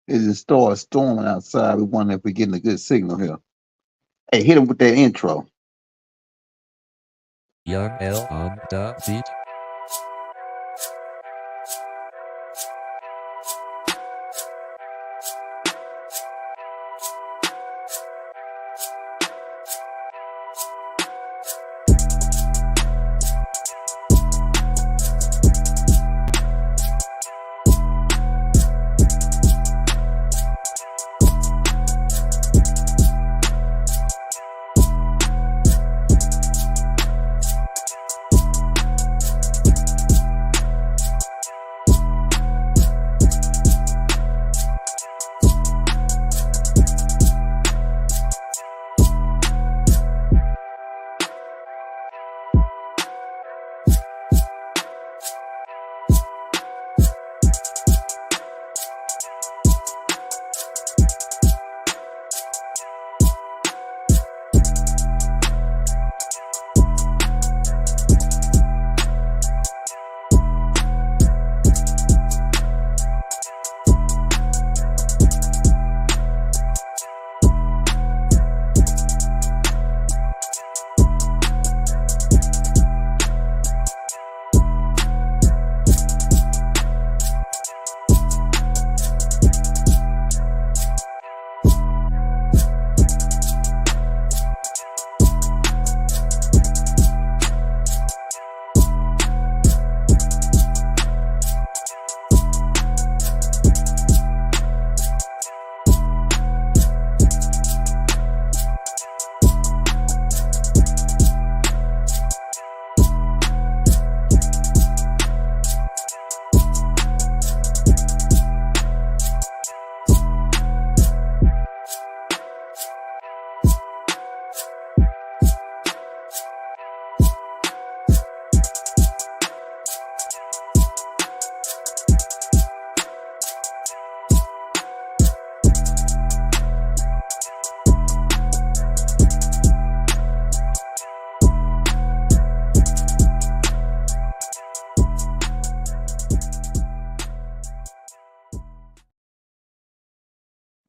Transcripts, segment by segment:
It just started storming outside. We wonder if we're getting a good signal here. Hey, hit him with that intro. Young L on the beat.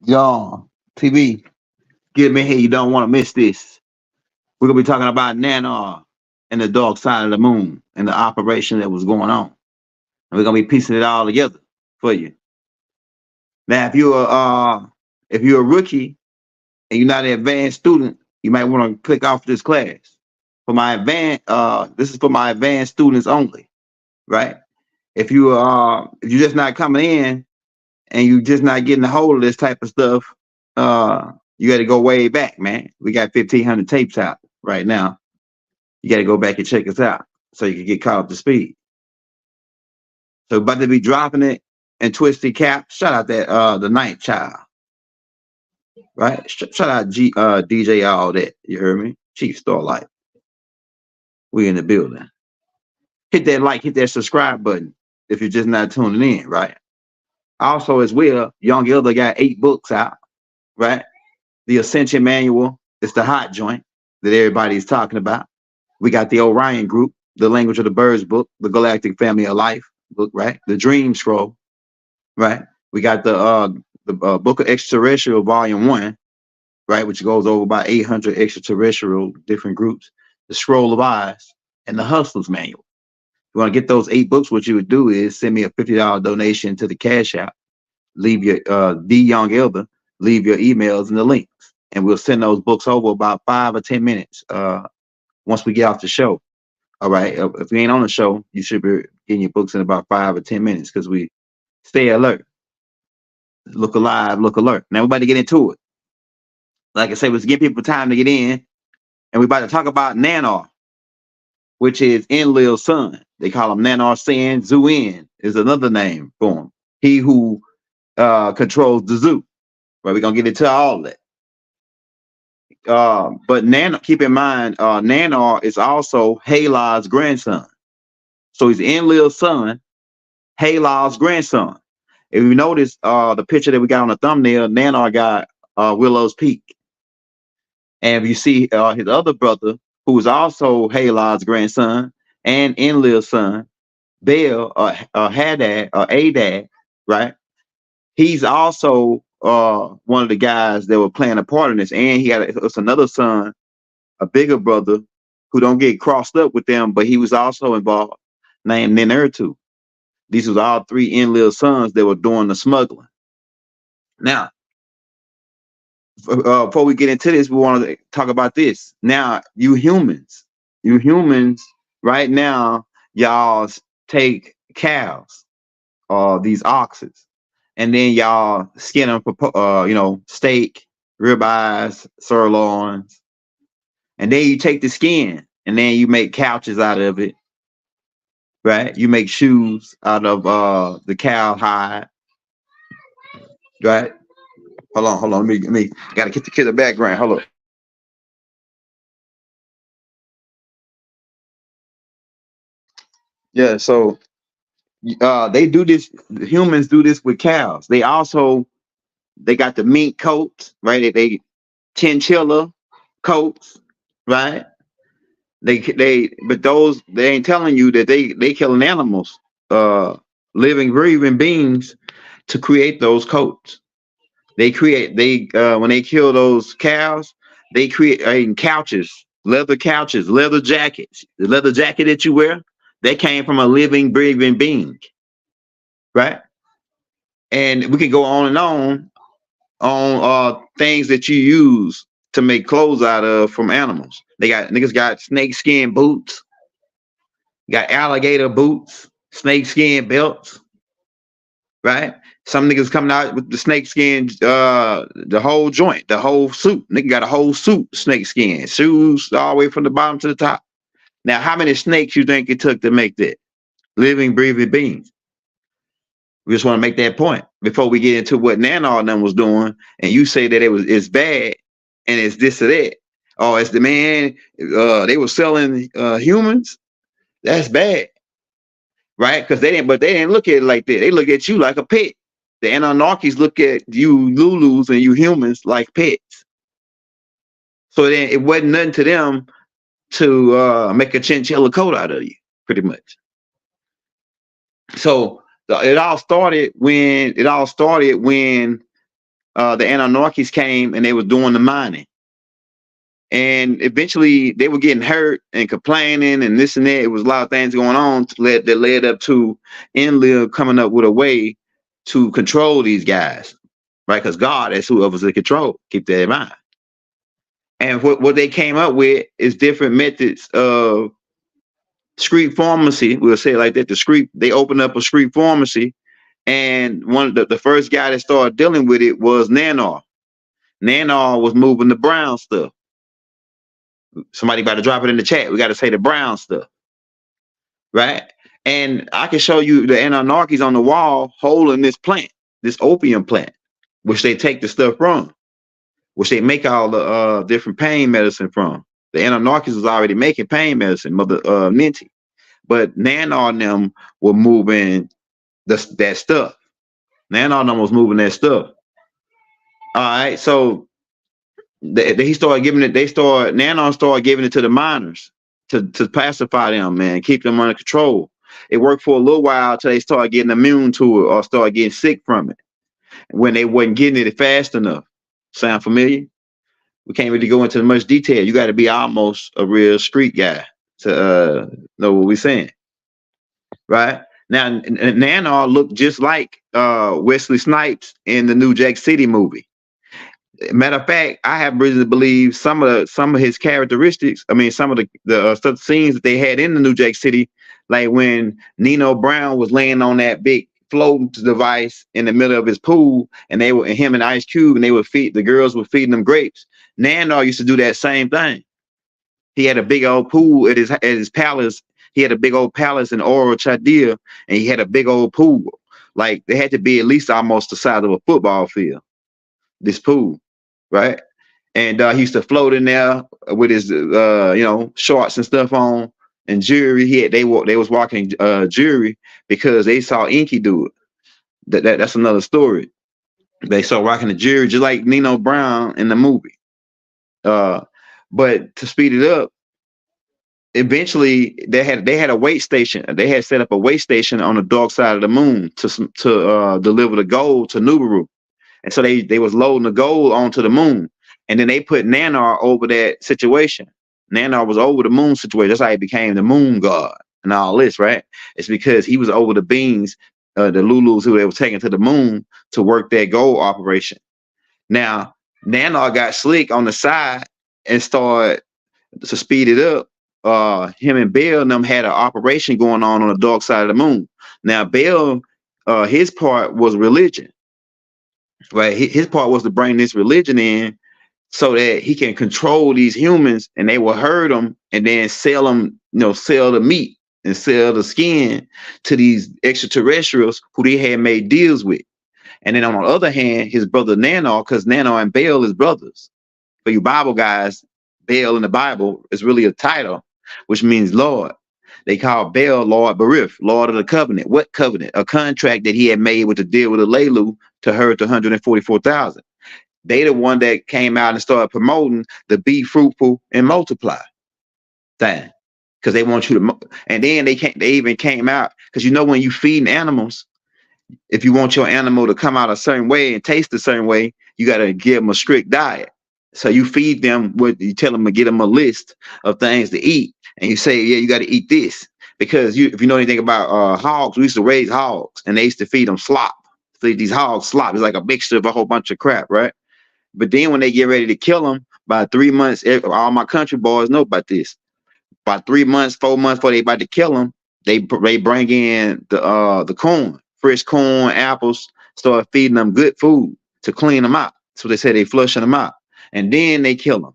Y'all, TV, get me here. You don't want to miss this. We're going to be talking about Nanar and the dark side of the moon and the operation that was going on. And we're going to be piecing it all together for you. Now, if you're a rookie and you're not an advanced student, you might want to click off this class. For my this is for my advanced students only, right? If you're just not coming in and you're just not getting a hold of this type of stuff, you got to go way back, man. We got 1,500 tapes out right now. You got to go back and check us out so you can get caught up to speed. So about to be dropping it and Twisty Cap. Shout out that the Night Child, right? Shout out DJ All That. You heard me? Chief Starlight. We in the building. Hit that like, hit that subscribe button if you're just not tuning in, right? Also, as well, Young Elder got 8 books out, right? The Ascension Manual is the hot joint that everybody's talking about. We got the Orion Group, the Language of the Birds book, the Galactic Family of Life book, right? The Dream Scroll, right? We got the Book of Extraterrestrial Volume 1, right? Which goes over about 800 extraterrestrial different groups. The Scroll of Eyes and the Hustler's Manual. If you want to get those 8 books, what you would do is send me a $50 donation to the Cash App. Leave your the Young Elder, leave your emails and the links, and we'll send those books over about 5 or 10 minutes once we get off the show. All right. If we ain't on the show, you should be getting your books in about 5 or 10 minutes because we stay alert. Look alive, look alert. Now everybody get into it. Like I said, let's give people time to get in, and we're about to talk about Nanar, which is Enlil's son. They call him Nanar San. Zuin is another name for him. He who controls the zoo. Right, we're gonna get into all that. But Nanar, keep in mind, Nanar is also Halah's grandson. So he's Enlil's son, Halah's grandson. If you notice the picture that we got on the thumbnail, Nanar got Willows Peak. And if you see his other brother, who is also Halah's grandson and Enlil's son, Bale, Hadad, Adad, right? He's also one of the guys that were playing a part in this, and he had it's another son, a bigger brother, who don't get crossed up with them, but he was also involved, named Nannar too. These was all three in-law sons that were doing the smuggling. Now, before we get into this, we want to talk about this. Now, you humans, right now, y'all take cows or these oxes, and then y'all skin them for, steak, ribeyes, sirloins, and then you take the skin, and then you make couches out of it, right? You make shoes out of the cow hide, right? Hold on. Let me gotta get the background. Hold on. Yeah, so they do this. Humans do this with cows. They got the mink coats, right? They chinchilla coats, right? But those they ain't telling you that they killing animals, living, breathing beings to create those coats. When they kill those cows, they create couches, leather jackets. The leather jacket that you wear, that came from a living, breathing being, right? And we can go on and on things that you use to make clothes out of from animals. Niggas got snake skin boots, got alligator boots, snake skin belts, right? Some niggas coming out with the snake skin, the whole joint, the whole suit. Nigga got a whole suit, snake skin, shoes all the way from the bottom to the top. Now, how many snakes you think it took to make that? Living, breathing beings. We just want to make that point before we get into what Nanar and them was doing, and you say that it's bad and it's this or that. Oh, it's the man. They were selling humans. That's bad, right? Because they didn't look at it like that. They look at you like a pet. The Anunnakis look at you Lulus and you humans like pets. So then it wasn't nothing to them to make a chinchilla coat out of you, pretty much. So it all started when the Anunnakis came and they were doing the mining. And eventually they were getting hurt and complaining and this and that. It was a lot of things going on that led up to Enlil coming up with a way to control these guys, right? Because God is whoever's in control. Keep that in mind. And what they came up with is different methods of street pharmacy. We'll say it like that. They opened up a street pharmacy, and one of the first guy that started dealing with it was Nannar. Nannar was moving the brown stuff. Somebody about to drop it in the chat. We got to say the brown stuff, right? And I can show you the Anunnakis on the wall holding this plant, this opium plant, which they take the stuff from, which they make all the different pain medicine from. The Anunnakis was already making pain medicine, Mother Minty, but Nannar and them were moving that stuff. Nannar and them was moving that stuff. All right, so he started giving it. Nannar started giving it to the miners to pacify them, man, keep them under control. It worked for a little while until they started getting immune to it or started getting sick from it when they wasn't getting it fast enough. Sound familiar? We can't really go into much detail. You got to be almost a real street guy to know what we're saying, right? Now, Nannar looked just like Wesley Snipes in the New Jack City movie. Matter of fact, I have reason to believe some of his characteristics. I mean, some of the scenes that they had in the New Jack City, like when Nino Brown was laying on that big floating device in the middle of his pool, and him and Ice Cube, and the girls were feeding them grapes. Nannar used to do that same thing. He had a big old pool at his palace. He had a big old palace in Oro Chadir, and he had a big old pool. Like they had to be at least almost the size of a football field. This pool. Right, and he used to float in there with his shorts and stuff on and jewelry. They was walking jewelry because they saw Inky do it. That's another story. They saw rocking the jewelry just like Nino Brown in the movie. But to speed it up, eventually they had a wait station. They had set up a wait station on the dark side of the moon to deliver the gold to Nubaru. And so they was loading the gold onto the moon. And then they put Nanar over that situation. Nanar was over the moon situation. That's how he became the moon god and all this, right? It's because he was over the beings, the Lulus who they were taking to the moon to work that gold operation. Now, Nanar got slick on the side and started to speed it up. Him and Bale and them had an operation going on the dark side of the moon. Now, Bale, his part was religion. Right, his part was to bring this religion in so that he can control these humans, and they will herd them and then sell them, sell the meat and sell the skin to these extraterrestrials who they had made deals with. And then on the other hand, his brother Nanar, because Nanar and Bale is brothers. For you Bible guys, Bale in the Bible is really a title, which means Lord. They call Bale Lord Barith, Lord of the Covenant. What covenant? A contract that he had made with the deal with the Lelu to herd to 144,000. They the one that came out and started promoting the be fruitful and multiply thing, because they want you to. And then they even came out because when you feeding animals, if you want your animal to come out a certain way and taste a certain way, you got to give them a strict diet. So you feed them you tell them to get them a list of things to eat, and you say, yeah, you got to eat this, because if you know anything about hogs, we used to raise hogs, and they used to feed them slop. Feed these hogs slop. It's like a mixture of a whole bunch of crap, right? But then when they get ready to kill them, by 3 months, all my country boys know about this. By 3 months, 4 months before they about to kill them, they bring in the corn, fresh corn, apples, start feeding them good food to clean them out. So they say they flushing them out. And then they kill them,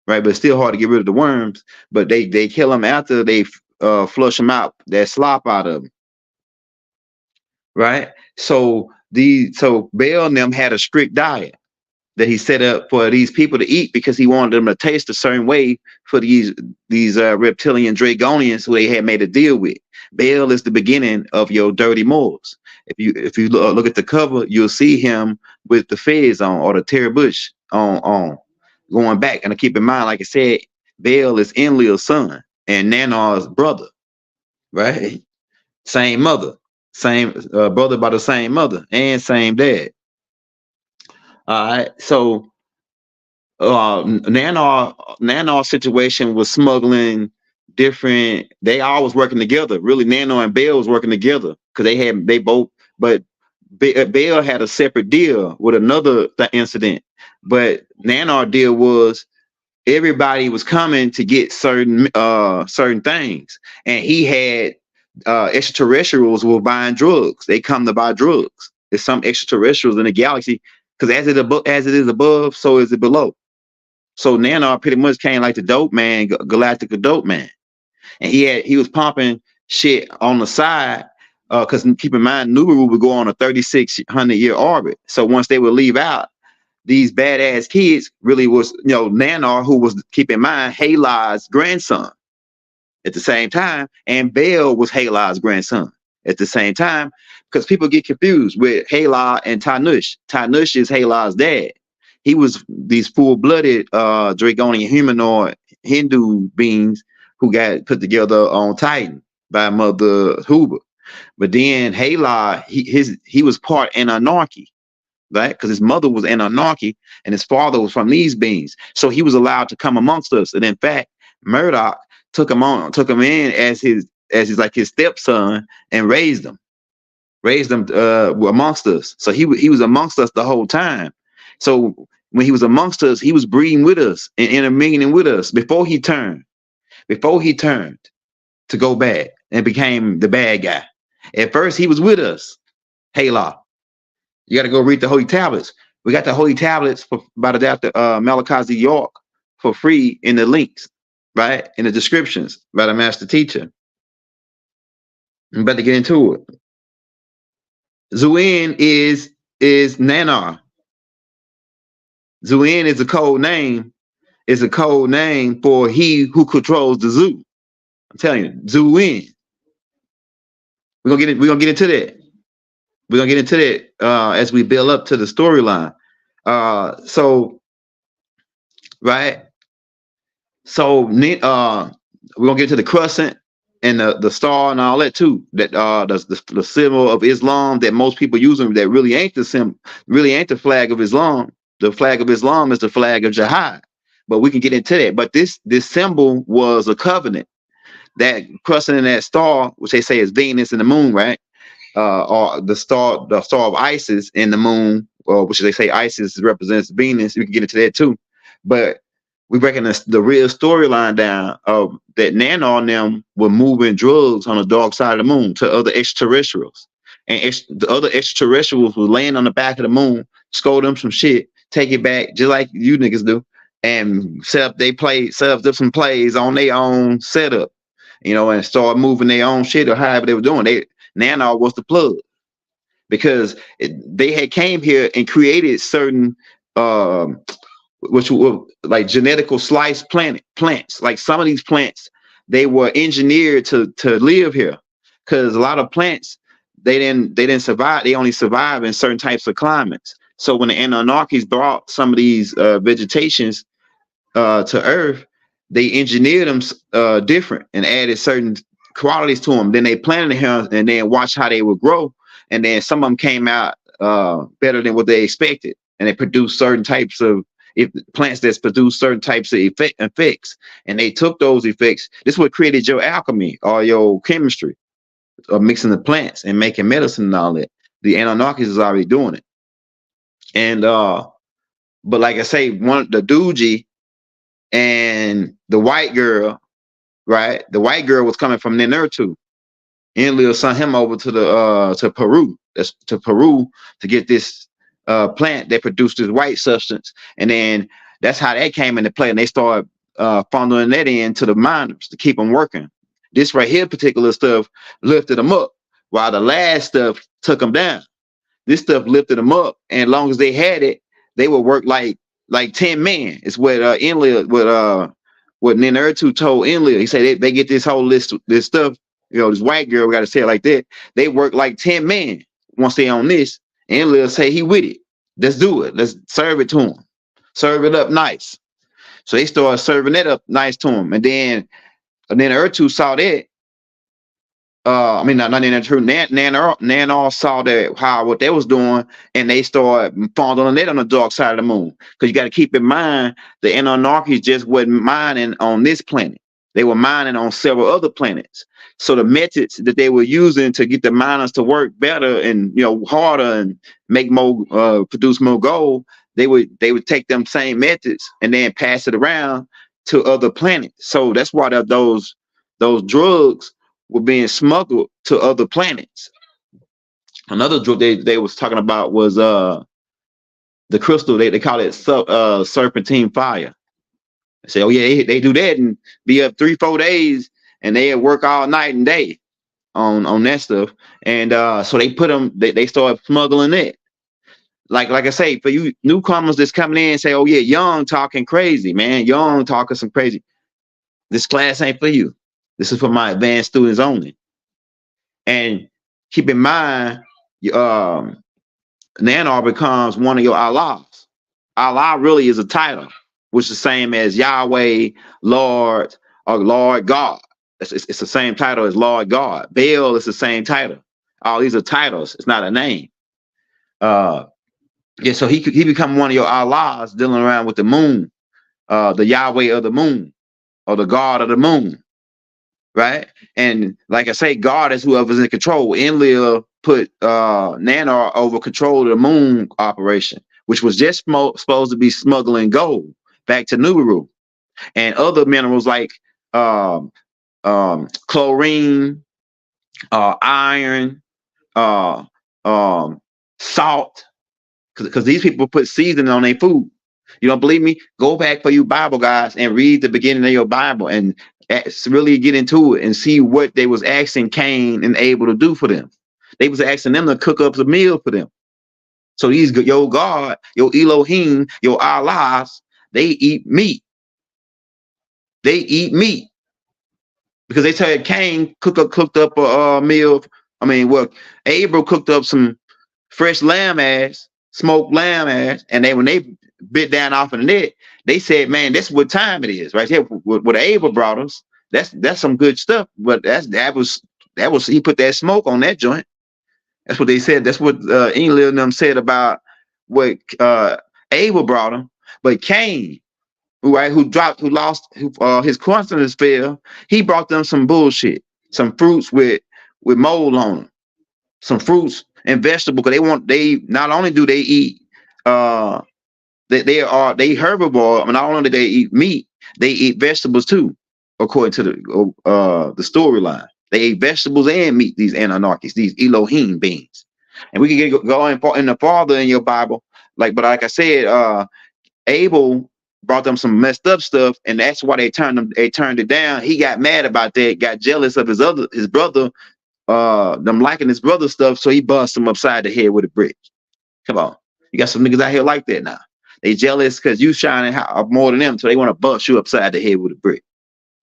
right? But it's still hard to get rid of the worms. But they kill them after they flush them out, that slop out of them, right? So Bale and them had a strict diet that he set up for these people to eat, because he wanted them to taste a certain way for these reptilian Dragonians who they had made a deal with. Bale is the beginning of your dirty Moors. If you look at the cover, you'll see him with the fez on, or the terry bush on going back. And keep in mind, like I said, Bale is Enlil's son and Nanar's brother, right? Same mother, same brother by the same mother and same dad. All right, so Nanar's situation was smuggling different. They all was working together. Really, Nanar and Bale was working together because they both. But Bale had a separate deal with another incident. But Nanar deal was everybody was coming to get certain things, and he had extraterrestrials were buying drugs. They come to buy drugs. There's some extraterrestrials in the galaxy, because as it is above, so is it below. So Nanar pretty much came like the dope man, galactic dope man, and he was pumping shit on the side. Because keep in mind, Nubaru would go on a 3,600-year orbit. So once they would leave out, these badass kids really was, Nanar, who was, keep in mind, Halai's grandson at the same time, and Bale was Halai's grandson at the same time, because people get confused with Halai and Tanush. Tanush is Halai's dad. He was these full-blooded Dragonian humanoid Hindu beings who got put together on Titan by Mother Huber. But then Halai, he was part Anarchy, right? Because his mother was Anarchy and his father was from these beings. So he was allowed to come amongst us. And in fact, Murdoch took him in as his stepson and raised him amongst us. So he was amongst us the whole time. So when he was amongst us, he was breeding with us and intermingling with us before he turned to go bad and became the bad guy. At first, he was with us. Halai. You got to go read the Holy Tablets. We got the Holy Tablets by the Dr. Malachi Z York for free in the links, right? In the descriptions by the master teacher. I'm about to get into it. Zuin is Nanar. Zuin is a code name. It's a code name for he who controls the zoo. I'm telling you, Zuin. We're gonna get into that. We're gonna get into that as we build up to the storyline. So right. So we're gonna get to the crescent and the star and all that too. That the symbol of Islam that most people use them that really ain't the symbol, really ain't the flag of Islam. The flag of Islam is the flag of jihad. But we can get into that. But this symbol was a covenant. That crescent and that star, which they say is Venus and the moon, right? Or the star of Isis and the moon, or which they say Isis represents Venus. We can get into that too. But we reckon the real storyline down of that Nanar and them were moving drugs on the dark side of the moon to other extraterrestrials. And the other extraterrestrials were laying on the back of the moon, scold them some shit, take it back, just like you niggas do, and set up some plays on their own setup, and start moving their own shit or however they were doing. Nanar was the plug because they had came here and created certain which were like genetical slice plants. Like some of these plants, they were engineered to live here, because a lot of plants they didn't survive. They only survive in certain types of climates. So when the Anunnakis brought some of these vegetations to Earth, they engineered them different and added certain qualities to them. Then they planted them and then watched how they would grow. And then some of them came out better than what they expected, and they produced certain types of plants that produce certain types of effects, and they took those effects. This is what created your alchemy or your chemistry of mixing the plants and making medicine and all that. The Anunnakis is already doing it. And but like I say, the Doogie and the white girl, right? The white girl was coming from Nannar too. Enlil sent him over to Peru. That's to Peru to get this plant that produced this white substance, and then that's how that came into play. And they started funneling that into the miners to keep them working. This right here, particular stuff, lifted them up, while the last stuff took them down. This stuff lifted them up, and as long as they had it, they would work like 10 men. It's what Enlil, what Nannar told Enlil. He said they get this whole list, this stuff. This white girl, we got to say it like that. They work like 10 men once they on this. And Enlil say he with it. Let's do it. Let's serve it to him. Serve it up nice. So they started serving it up nice to him. And then Ertu saw that. Not Nanar saw that what they was doing, and they started fondling it on the dark side of the moon. Because you got to keep in mind the Anunnakis just wasn't mining on this planet. They were mining on several other planets. So the methods that they were using to get the miners to work better and harder and make more, produce more gold, they would take them same methods and then pass it around to other planets. So that's why those drugs were being smuggled to other planets. Another drug they was talking about was the crystal. They call it serpentine fire. They say, oh yeah, they do that and be up 3-4 days. And they work all night and day on that stuff. And so they put them, they start smuggling it. Like I say, for you newcomers that's coming in and say, oh yeah, Young talking crazy, man. Young talking some crazy. This class ain't for you. This is for my advanced students only. And keep in mind, Nanar becomes one of your Allahs. Allah really is a title, which is the same as Yahweh, Lord, or Lord God. It's the same title as Lord God. Bale is the same title. All these are titles. It's not a name. So he become one of your Allahs dealing around with the moon, the Yahweh of the moon, or the God of the moon, right? And like I say, God is whoever's in control. Enlil put Nanar over control of the moon operation, which was just supposed to be smuggling gold back to Nibiru and other minerals like chlorine, iron, salt, because these people put seasoning on their food. You don't believe me? Go back for you Bible guys and read the beginning of your Bible and really get into it and see what they was asking Cain and Abel to do for them. They was asking them to cook up the meal for them. So these your God, your Elohim, your Allahs, they eat meat. They eat meat. Because they tell Cain cooked up a meal. Abel cooked up some fresh lamb ass, smoked lamb ass, and when they bit down off of the net, they said, "Man, that's what time it is, right here." What Abel brought us, That's some good stuff. But that was he put that smoke on that joint. That's what they said. That's what England and them said about what Abel brought him. But Cain, who lost his consonants fell, he brought them some bullshit, some fruits with mold on them, some fruits and vegetables. Because they not only do they eat they herbivore. I mean, not only do they eat meat, they eat vegetables too, according to the storyline. They ate vegetables and meat, these Anunnakis, these Elohim beings. And we can go in the farther in your Bible, but like I said, Abel brought them some messed up stuff, and that's why they turned it down. He got mad about that, got jealous of his brother, them liking his brother stuff, so he bust him upside the head with a brick. Come on. You got some niggas out here like that now. They jealous because you shining more than them, so they want to bust you upside the head with a brick.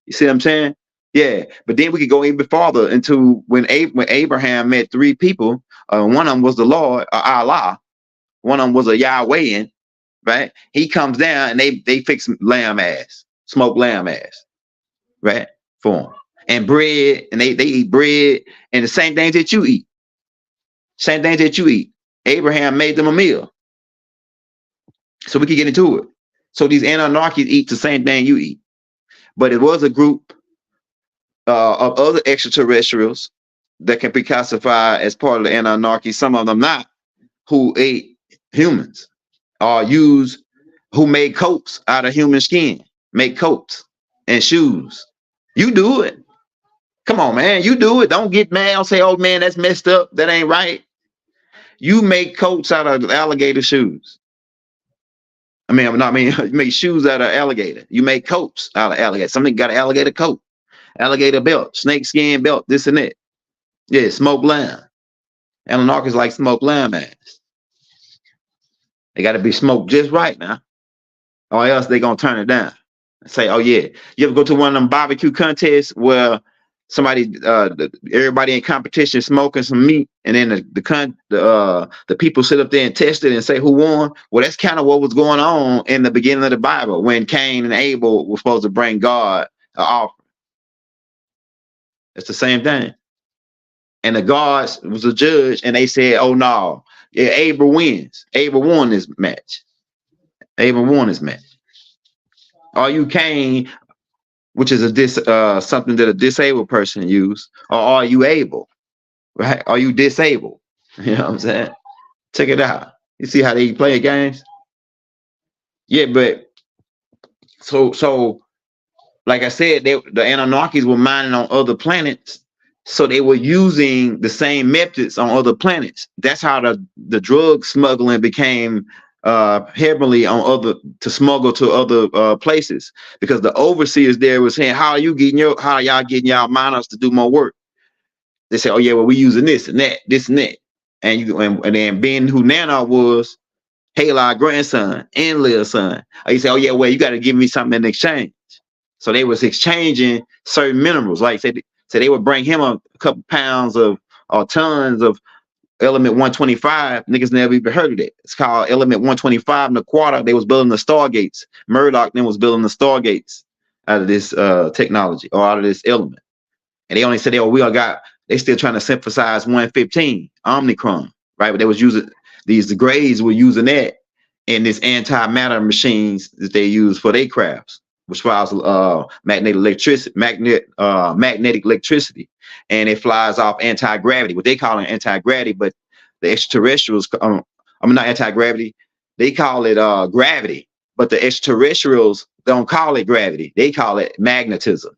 You see what I'm saying? Yeah. But then we could go even farther into when Abraham met three people. One of them was the Lord, Allah. One of them was a Yahwehan, right? He comes down and they fix lamb ass, smoked lamb ass, right? For him. And bread, and they eat bread and the same things that you eat. Same things that you eat. Abraham made them a meal. So we can get into it. So these Anunnakis eat the same thing you eat. But it was a group of other extraterrestrials that can be classified as part of the Anunnaki, some of them not, who ate humans or who made coats out of human skin, make coats and shoes. You do it. Come on, man. You do it. Don't get mad. Don't say, oh, man, that's messed up. That ain't right. You make coats out of alligator shoes. You make shoes out of alligator. You make coats out of alligator. Something got an alligator coat, alligator belt, snake skin belt, this and that. Yeah, smoked lamb. Anunnakis like smoked lamb ass. They got to be smoked just right now, or else they gonna turn it down. Say, oh yeah. You ever go to one of them barbecue contests where everybody in competition smoking some meat, and then the people sit up there and test it and say who won? Well, that's kind of what was going on in the beginning of the Bible when Cain and Abel were supposed to bring God an offering. It's the same thing. And the gods was a judge, and they said, oh no, yeah, Abel wins. Abel won this match. Abel won this match. Are you Cain, which is something that a disabled person use, or are you able? Right? Are you disabled? You know what I'm saying? Check it out. You see how they play games? Yeah, but so like I said, the Anunnakis were mining on other planets, so they were using the same methods on other planets. That's how the drug smuggling became heavily to smuggle to other places, because the overseers there were saying, how y'all getting y'all miners to do more work? They say, oh yeah, well, we using this and that, and then being who Nannar was, Hal's grandson and Leah's son, you say, oh yeah, well, you got to give me something in exchange. So they was exchanging certain minerals, like say they would bring him a couple pounds or tons of element 125. Niggas never even heard of it. It's called element 125 in the quarter. They was building the stargates. Murdoch then was building the stargates out of this technology, or out of this element. And they only said, they still trying to synthesize 115 Omicron, right? But they was using the Greys were using that in this antimatter machines that they use for their crafts, which flies magnetic electricity, and it flies off anti-gravity, what they call it anti-gravity, but the extraterrestrials, not anti-gravity, they call it gravity, but the extraterrestrials don't call it gravity, they call it magnetism,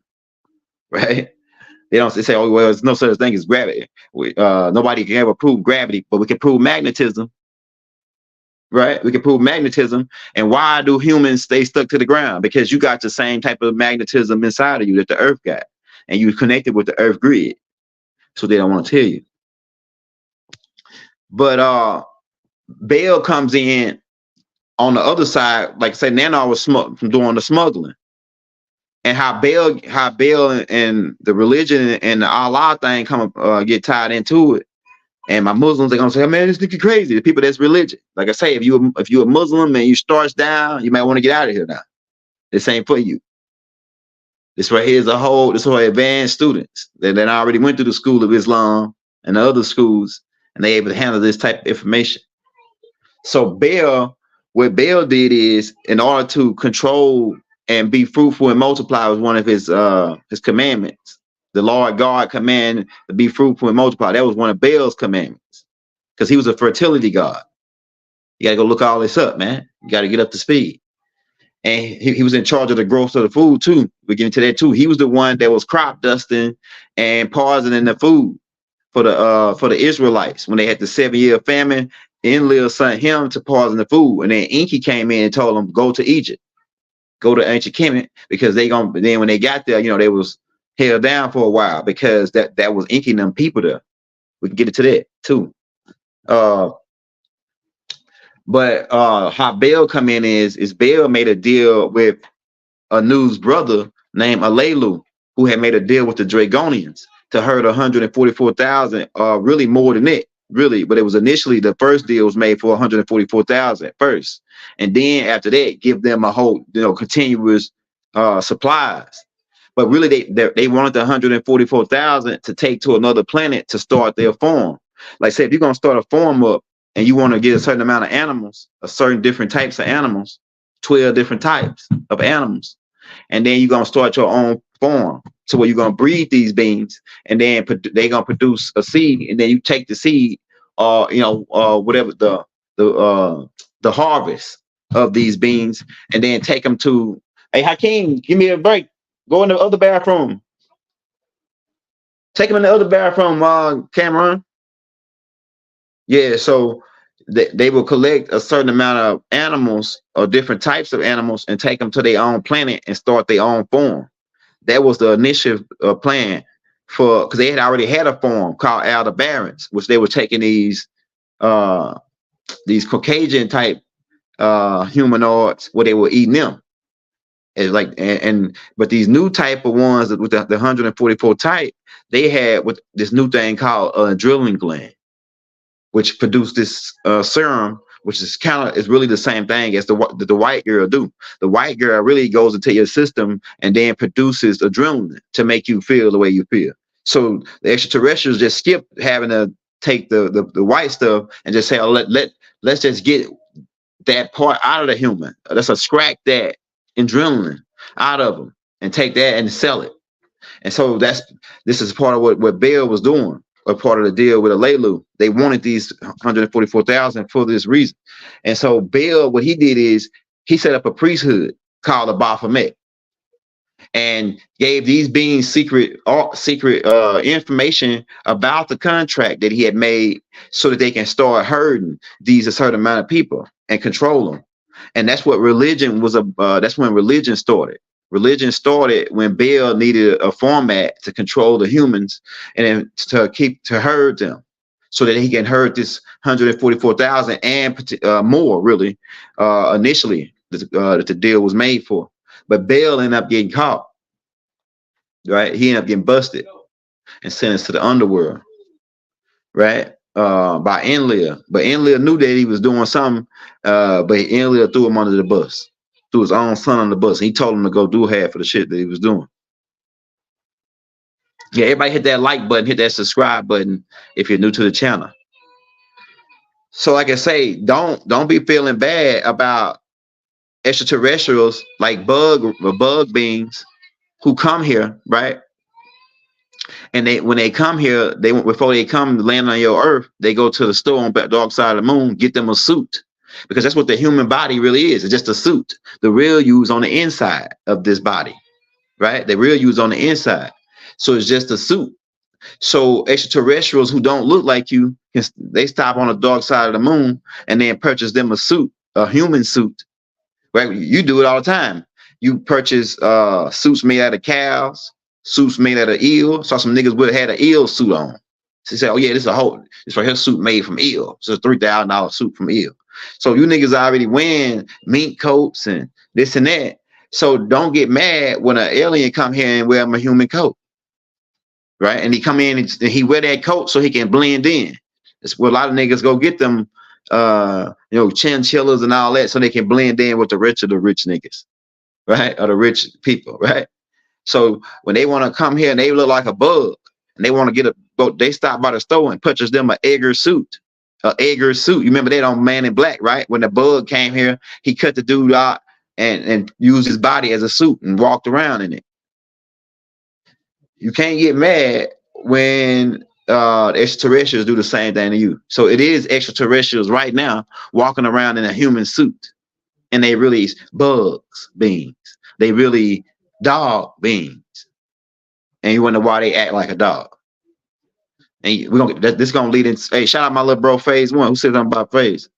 right? They say, oh, well, there's no such thing as gravity. Nobody can ever prove gravity, but we can prove magnetism. Right? We can prove magnetism. And why do humans stay stuck to the ground? Because you got the same type of magnetism inside of you that the earth got. And you connected with the earth grid. So they don't want to tell you. But Bale comes in on the other side, like I said, Nannar was doing the smuggling. And how Bale and the religion and the Allah thing get tied into it. And my Muslims are gonna say, oh, man, this nigga crazy. The people that's religious. Like I say, if you're a Muslim and you starts down, you might want to get out of here now. This ain't for you. This right here is a whole, this whole advanced students that already went through the school of Islam and the other schools, and they able to handle this type of information. So Bale, what Bale did is, in order to control and be fruitful and multiply, was one of his commandments. The Lord God command to be fruitful and multiply. That was one of Bale's commandments, because he was a fertility god. You got to go look all this up, man. You got to get up to speed. And he was in charge of the growth of the food too. We get into that too. He was the one that was crop dusting and poisoning the food for the Israelites when they had the 7-year famine. Enlil sent him to poison the food, and then Enki came in and told them, go to Egypt, go to ancient Kemet, because they gonna, then when they got there, you know, they was held down for a while, because that was Enki and them people there. We can get into that too. But how Bale come in is Bale made a deal with Anu's brother named Alelu, who had made a deal with the Dragonians to herd 144,000, really more than it, really. But it was initially, the first deal was made for 144,000 first. And then after that, give them a whole, you know, continuous supplies. But really, they wanted the 144,000 to take to another planet to start their farm. Like, say, if you're going to start a farm up, and you want to get a certain amount of animals, a certain different types of animals, 12 different types of animals, and then you're going to start your own farm. So where you're going to breed these beings, and then they're going to produce a seed, and then you take the seed, you know, whatever the harvest of these beings, and then take them to, hey, Hakeem, give me a break. Go in the other bathroom. Take them in the other bathroom, Cameron. Yeah, so they will collect a certain amount of animals or different types of animals and take them to their own planet and start their own farm. That was the initial plan, for because they had already had a farm called Aldebarans, which they were taking these Caucasian type humanoids, where they were eating them. And like but these new type of ones with the 144 type, they had with this new thing called a drilling gland, which produced this serum, which is is really the same thing as the white girl do. The white girl really goes into your system and then produces adrenaline to make you feel the way you feel. So the extraterrestrials just skip having to take the white stuff and just say, oh, let's just get that part out of the human. Let's extract that adrenaline out of them and take that and sell it. And so this is part of what Bale was doing, or part of the deal with Alelu. They wanted these 144,000 for this reason. And so Bale, what he did is he set up a priesthood called the Baphomet and gave these beings secret information about the contract that he had made, so that they can start herding these a certain amount of people and control them. And that's what religion was. That's when religion started. Religion started when Bale needed a format to control the humans and to herd them, so that he can herd this 144,000 and more, really, initially that the deal was made for. But Bale ended up getting caught, right? He ended up getting busted and sentenced to the underworld, right? By Enlil. But Enlil knew that he was doing something, but Enlil threw him under the bus. Threw his own son on the bus. He told him to go do half of the shit that he was doing. Yeah, everybody hit that like button, hit that subscribe button if you're new to the channel. So like I say, don't be feeling bad about extraterrestrials like bug beings who come here, right? And when they come here, before they come to land on your earth, they go to the store on the dark side of the moon, get them a suit. Because that's what the human body really is. It's just a suit. The real you's on the inside of this body, right? The real you's on the inside. So it's just a suit. So extraterrestrials who don't look like you, they stop on the dark side of the moon and then purchase them a suit, a human suit, right? You do it all the time. You purchase suits made out of cows, suits made out of eel. Saw some niggas would have had an eel suit on. So they say, oh yeah, this right here suit made from eel. So it's a $3,000 suit from eel. So you niggas already wearing mink coats and this and that. So don't get mad when an alien come here and wear a human coat, right? And he come in and he wear that coat so he can blend in. That's where a lot of niggas go get them, chinchillas and all that, so they can blend in with the rich of the rich niggas, right? Or the rich people, right? So when they want to come here and they look like a bug and they want to get a boat, they stop by the store and purchase them an Edgar suit. A Edgar suit. You remember that on Man in Black, right? When the bug came here, he cut the dude out and used his body as a suit and walked around in it. You can't get mad when extraterrestrials do the same thing to you. So it is extraterrestrials right now walking around in a human suit, and they really bugs beings. They really dog beings, and you wonder why they act like a dog. And we're gonna this gonna lead in. Hey, shout out my little bro Phase One who said something about Phase.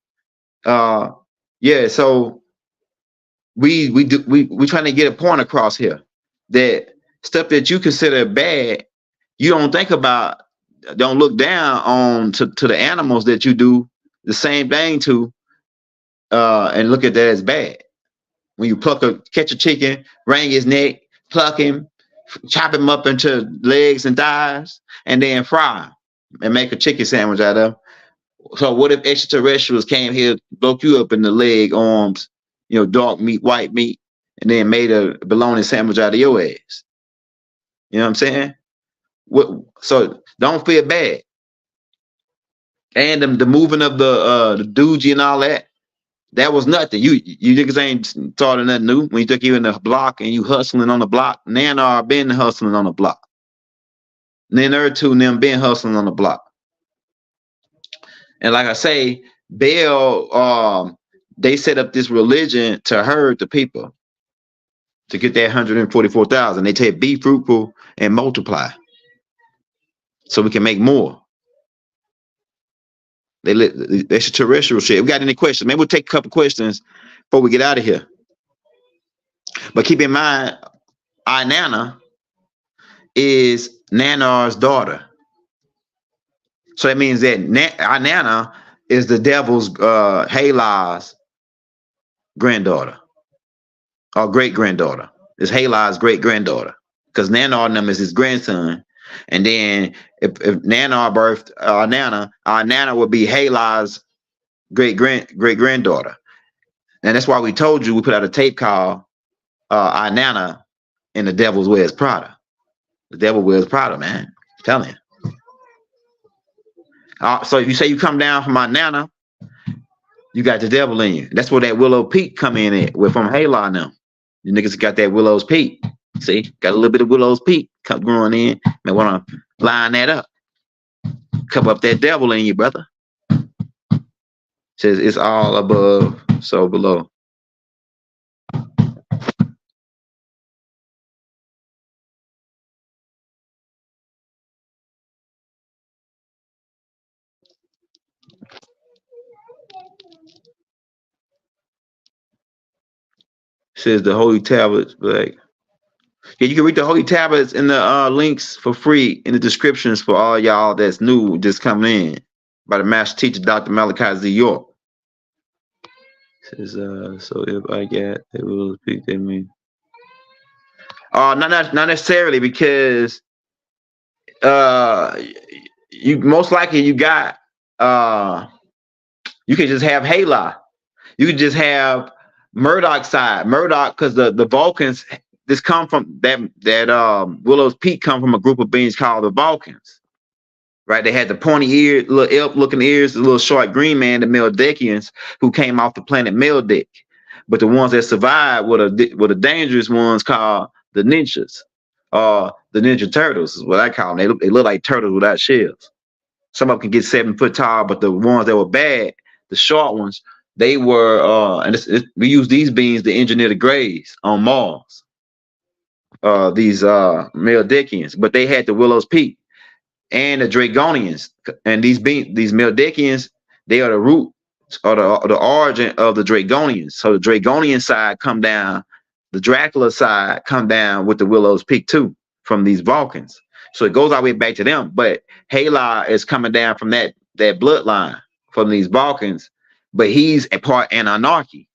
Yeah. So we trying to get a point across here that stuff that you consider bad, you don't think about, don't look down on to the animals that you do the same thing to, and look at that as bad. When you catch a chicken, wring his neck, pluck him, chop him up into legs and thighs, and then fry him and make a chicken sandwich out of him. So what if extraterrestrials came here, broke you up in the leg, arms, dark meat, white meat, and then made a bologna sandwich out of your ass? You know what I'm saying? So don't feel bad. And the moving of the doogie and all that was nothing. You niggas ain't starting nothing new. When you took you in the block and you hustling on the block, Nanar been hustling on the block. Nannar two and them been hustling on the block. And like I say, Bale, they set up this religion to herd the people to get that 144,000. They say be fruitful and multiply so we can make more. They let the extraterrestrial shit. If we got any questions, maybe we'll take a couple questions before we get out of here. But keep in mind, Anana is Nanar's daughter. So that means that Anana is the devil's Halah's granddaughter or great granddaughter. It's Halah's great granddaughter because Nanar is his grandson. And then if Nanar birthed Nana would be Halah's great granddaughter. And that's why we told you we put out a tape called Anana and the Devil Wears Prada. The Devil Wears Prada, man. I'm telling you. So if you say you come down from Anana, you got the devil in you. That's where that Willow Peak come in at. We're from Halah now. You niggas got that Willow's Peak. See, got a little bit of Willow's Peak come growing in. Man, want to line that up. Cover up that devil in you, brother. Says it's all above, so below. Says the holy tablets, like, yeah, you can read the holy tablets in the links for free in the descriptions for all y'all that's new just coming in by the master teacher Dr. Malachi Z York. Says so if I get it will speak to me. Not necessarily, because you most likely you got you can just have Halah. You could just have Murdoch side. Murdoch, because the Vulcans, this come from that Willow's Peak come from a group of beings called the Vulcans. Right? They had the pointy ears, little elf looking ears, the little short green man, the Meldekians, who came off the planet Meldek. But the ones that survived were the dangerous ones called the ninjas. The Ninja Turtles is what I call them. They look like turtles without shells. Some of them can get 7 foot tall, but the ones that were bad, the short ones, they were, we use these beings to engineer the graves on Mars. These Meldekians, but they had the Willow's Peak and the Dragonians, and these Meldekians, they are the root or the origin of the Dragonians. So the Dragonian side come down, the Dracula side come down with the Willow's Peak too from these Vulcans. So it goes all the way back to them. But Halah is coming down from that bloodline from these Vulcans, but he's a part Ananarchy.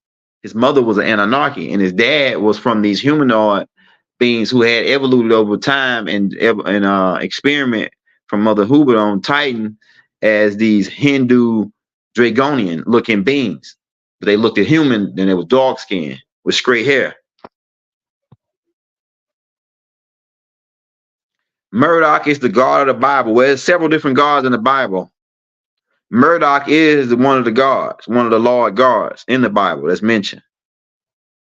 His mother was an Ananarchy, and his dad was from these humanoid beings who had evoluted over time and experiment from Mother Hubert on Titan as these Hindu Dragonian looking beings. But they looked at human, and they were dark skin with straight hair. Murdoch is the god of the Bible. Well, there's several different gods in the Bible. Murdoch is one of the gods, one of the Lord gods in the Bible that's mentioned.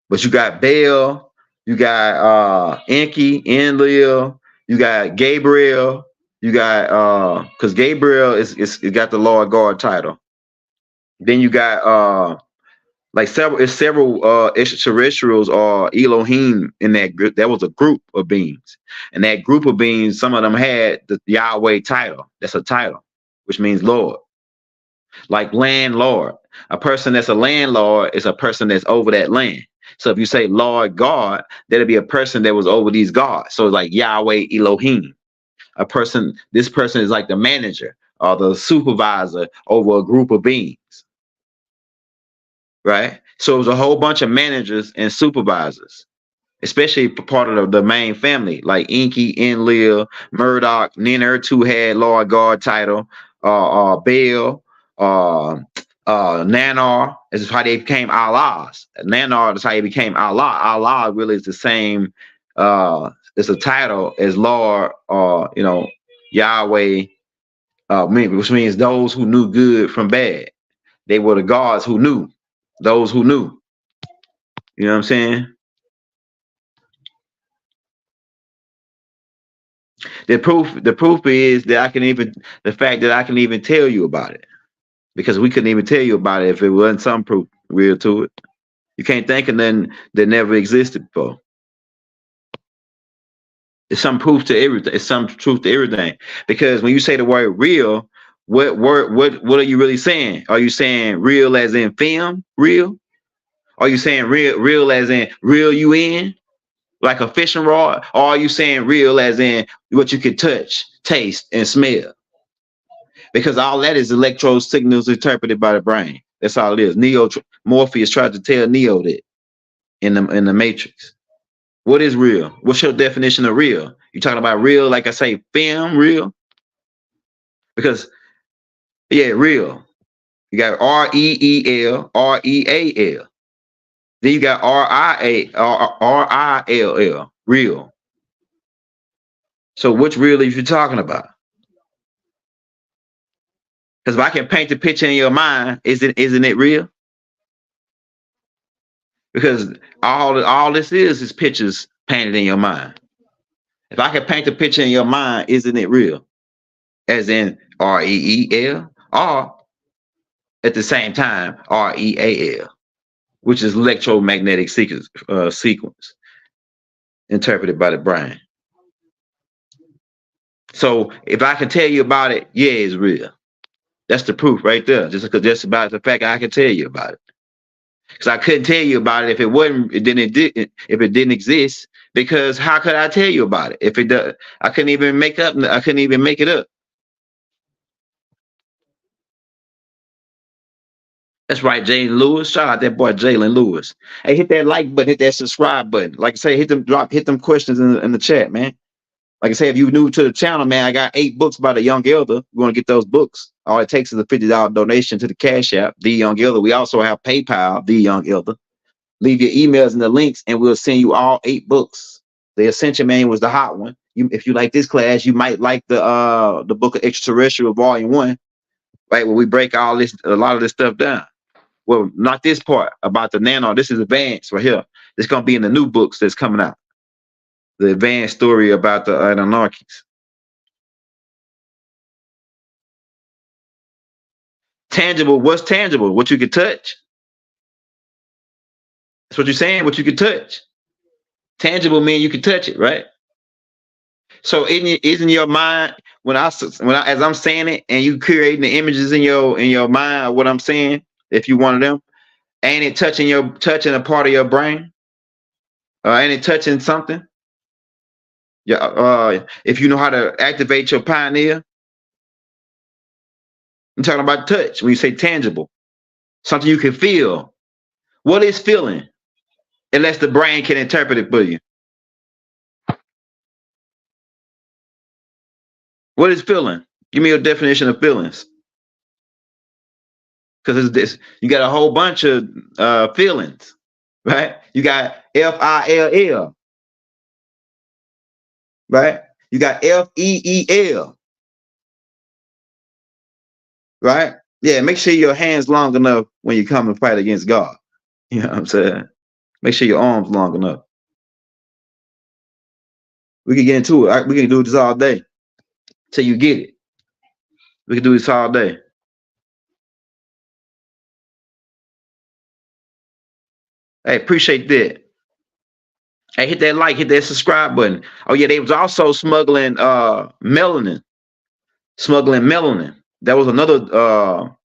But you got Bale, you got Enki, Enlil, you got Gabriel, you got because Gabriel is got the Lord God title. Then you got like several extraterrestrials or Elohim in that group. That was a group of beings, and that group of beings, some of them had the Yahweh title. That's a title, which means Lord. Like landlord, a person that's a landlord is a person that's over that land. So if you say Lord God, that'll be a person that was over these gods. So it's like Yahweh Elohim. This person is like the manager or the supervisor over a group of beings. Right? So it was a whole bunch of managers and supervisors, especially part of the main family, like Enki, Enlil, Murdoch, Nannar, who had Lord God title, Bale, Nanar. This is how they became Allahs. Nanar is how they became Allah. Allah really is the same. It's a title as Lord, Yahweh, which means those who knew good from bad. They were the gods who knew. Those who knew. You know what I'm saying? The proof is that the fact that I can even tell you about it. Because we couldn't even tell you about it if it wasn't some proof real to it. You can't think of nothing that never existed before. It's some proof to everything. It's some truth to everything. Because when you say the word real, what are you really saying? Are you saying real as in film? Real? Are you saying real as in real you in? Like a fishing rod? Or are you saying real as in what you can touch, taste, and smell? Because all that is electro signals interpreted by the brain. That's all it is. Morpheus tried to tell Neo that in the Matrix. What is real? What's your definition of real? You talking about real, like I say, film real? Because yeah, real. You got REEL, REAL. Then you got RILL, real. So which real are you talking about? Because if I can paint the picture in your mind, isn't it real? Because all this is pictures painted in your mind. If I can paint the picture in your mind, isn't it real? As in REEL, or at the same time REAL, which is electromagnetic sequence interpreted by the brain. So if I can tell you about it, yeah, it's real. That's the proof right there. Just about the fact I can tell you about it. Because I couldn't tell you about it if it wasn't, then it didn't. If it didn't exist, because how could I tell you about it if it does? I couldn't even make it up. That's right, Jalen Lewis. Shout out that boy Jalen Lewis. Hey, hit that like button, hit that subscribe button. Like I say, hit them questions in the chat, man. Like I say, if you're new to the channel, man, I got 8 books by the Young Elder. You want to get those books? All it takes is a $50 donation to the Cash App, The Young Elder. We also have PayPal, The Young Elder. Leave your emails in the links, and we'll send you all 8 books. The Ascension Manual was the hot one. If you like this class, you might like the book of Extraterrestrial Volume 1, right? Where we break a lot of this stuff down. Well, not this part about the Nanar. This is advanced right here. It's gonna be in the new books that's coming out. The advanced story about the Anarchies. Tangible. What's tangible? What you can touch. That's what you're saying. What you can touch. Tangible means you can touch it, right? So isn't your mind as I'm saying it, and you creating the images in your mind of what I'm saying? If you one of them, ain't it touching a part of your brain? Ain't it touching something? Yeah. If you know how to activate your pineal. I'm talking about touch when you say tangible, something you can feel. What is feeling? Unless the brain can interpret it for you. What is feeling? Give me a definition of feelings. Because it's this, you got a whole bunch of feelings, right? You got FILL, right? You got FEEL, right? Yeah, make sure your hands long enough when you come and fight against God. You know what I'm saying? Make sure your arms long enough. We can get into it. We can do this all day till you get it. We can do this all day. Hey, appreciate that. Hey, hit that like, hit that subscribe button. Oh yeah, they was also smuggling melanin. Smuggling melanin. That was another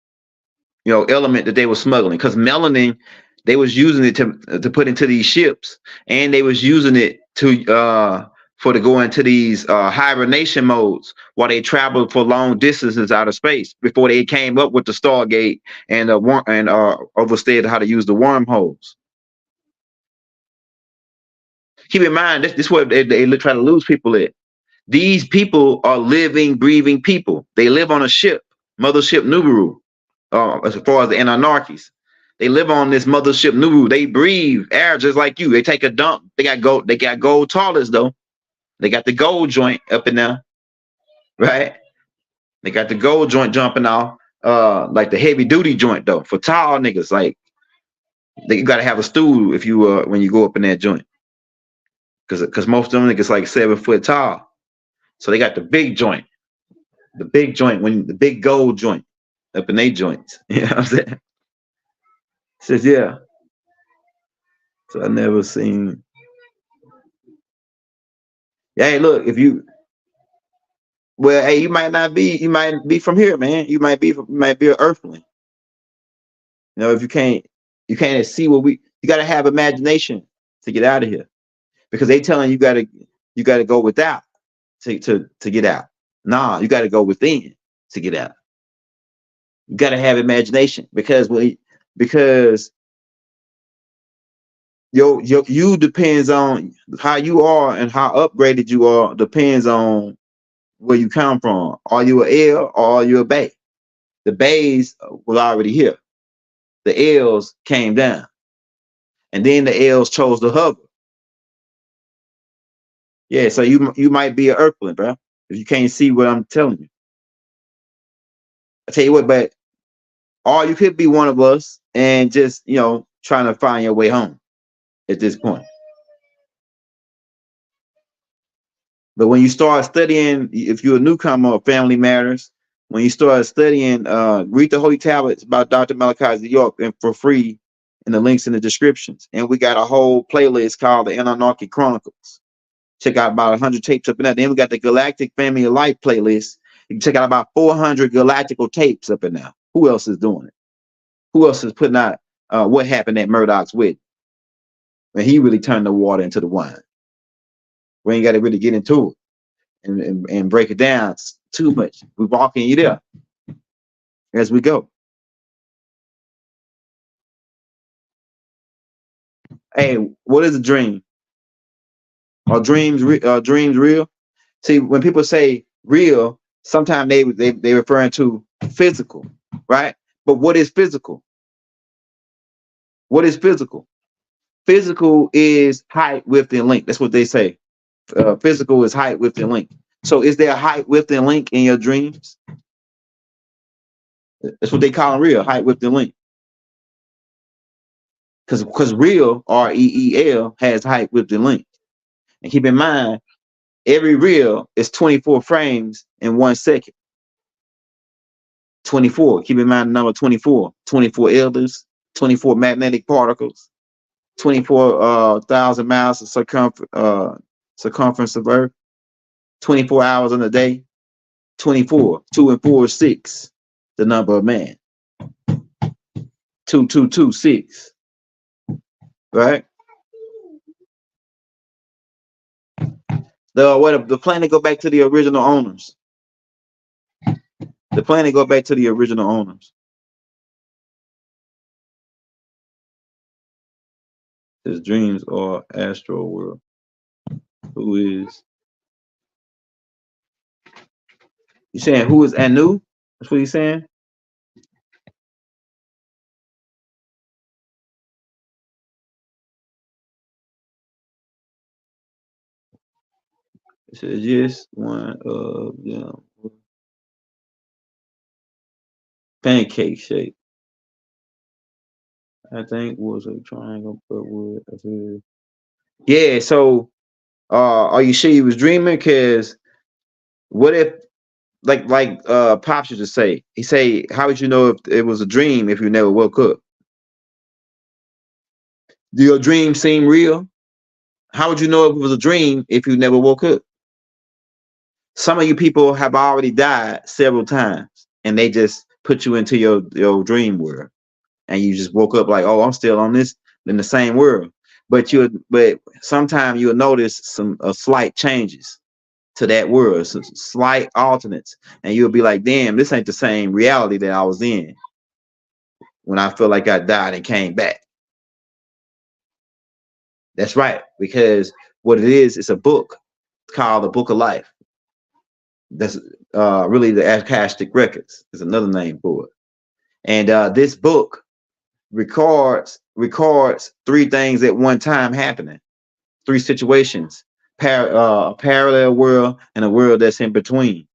element that they were smuggling, because melanin, they was using it to put into these ships, and they was using it to go into these hibernation modes while they traveled for long distances out of space before they came up with the Stargate and overstayed how to use the wormholes. Keep in mind, this is what they try to lose people at. These people are living, breathing people. They live on a ship, mothership Nubaru, as far as the Anarchies. They live on this mothership Nubaru. They breathe air just like you. They take a dump. They got gold tallest though. They got the gold joint up in there, right? They got the gold joint jumping off, like the heavy duty joint though. For tall niggas, like you gotta have a stool if you when you go up in that joint. Cause most of them niggas like 7 foot tall. So they got the big joint. The big joint, when the big gold joint up in they joints. You know what I'm saying? Says yeah. So I never seen. Yeah, hey, look, hey, you might be from here, man. You might be an earthling. You know, if you can't see you gotta have imagination to get out of here. Because they telling you gotta go without to get out. Nah, you gotta go within to get out. You gotta have imagination, because you depends on how you are, and how upgraded you are depends on where you come from. Are you a L or are you a Bay? The Bays was already here. The L's came down, and then the L's chose to hover. Yeah, so you might be an Earthling, bro, if you can't see what I'm telling you. I tell you what, but or you could be one of us and just trying to find your way home at this point. But when you start studying, if you're a newcomer of Family Matters, when you start studying, read the Holy Tablets about Dr. Malachi Z York, and for free, in the links in the descriptions. And we got a whole playlist called the Anunnaki Chronicles. Check out about 100 tapes up in that. Then we got the Galactic Family of Life playlist. You can check out about 400 galactical tapes up in there. Who else is doing it? Who else is putting out what happened at Murdoch's wedding when he really turned the water into the wine? We ain't got to really get into it and break it down too much. We're walking you there as we go. Hey, what is a dream? Are dreams real? See, when people say real, sometimes they referring to physical, right? But what is physical? What is physical? Physical is height, width, and length. That's what they say. Physical is height, width, and length. So is there a height, width, and length in your dreams? That's what they call them, real, height, width, and length. Because real, REEL, has height, width, and length. And keep in mind, every reel is 24 frames in 1 second. 24. Keep in mind the number 24. 24 elders, 24 magnetic particles, 24,000 miles of circumference of Earth, 24 hours in a day, 24. 2 and 4 is 6, the number of man. 2, 2, 2, 6. Right? The planet go back to the original owners. The planet go back to the original owners. His dreams are astral world. Who is? You saying who is Anu? That's what he's saying. It says yes, one of them pancake shape. I think was a triangle, but would yeah. So, are you sure you was dreaming? Cause what if, Pops used to say, he say, how would you know if it was a dream if you never woke up? Do your dream seem real? How would you know if it was a dream if you never woke up? Some of you people have already died several times, and they just put you into your dream world, and you just woke up like, oh, I'm still on this in the same world. But sometimes you'll notice some slight changes to that world, some slight alternates, and you'll be like, damn, this ain't the same reality that I was in when I feel like I died and came back. That's right, because what it is, it's a book called the Book of Life. That's really the Akashic records is another name for it. And this book records three things at one time happening, three situations, a parallel world and a world that's in between.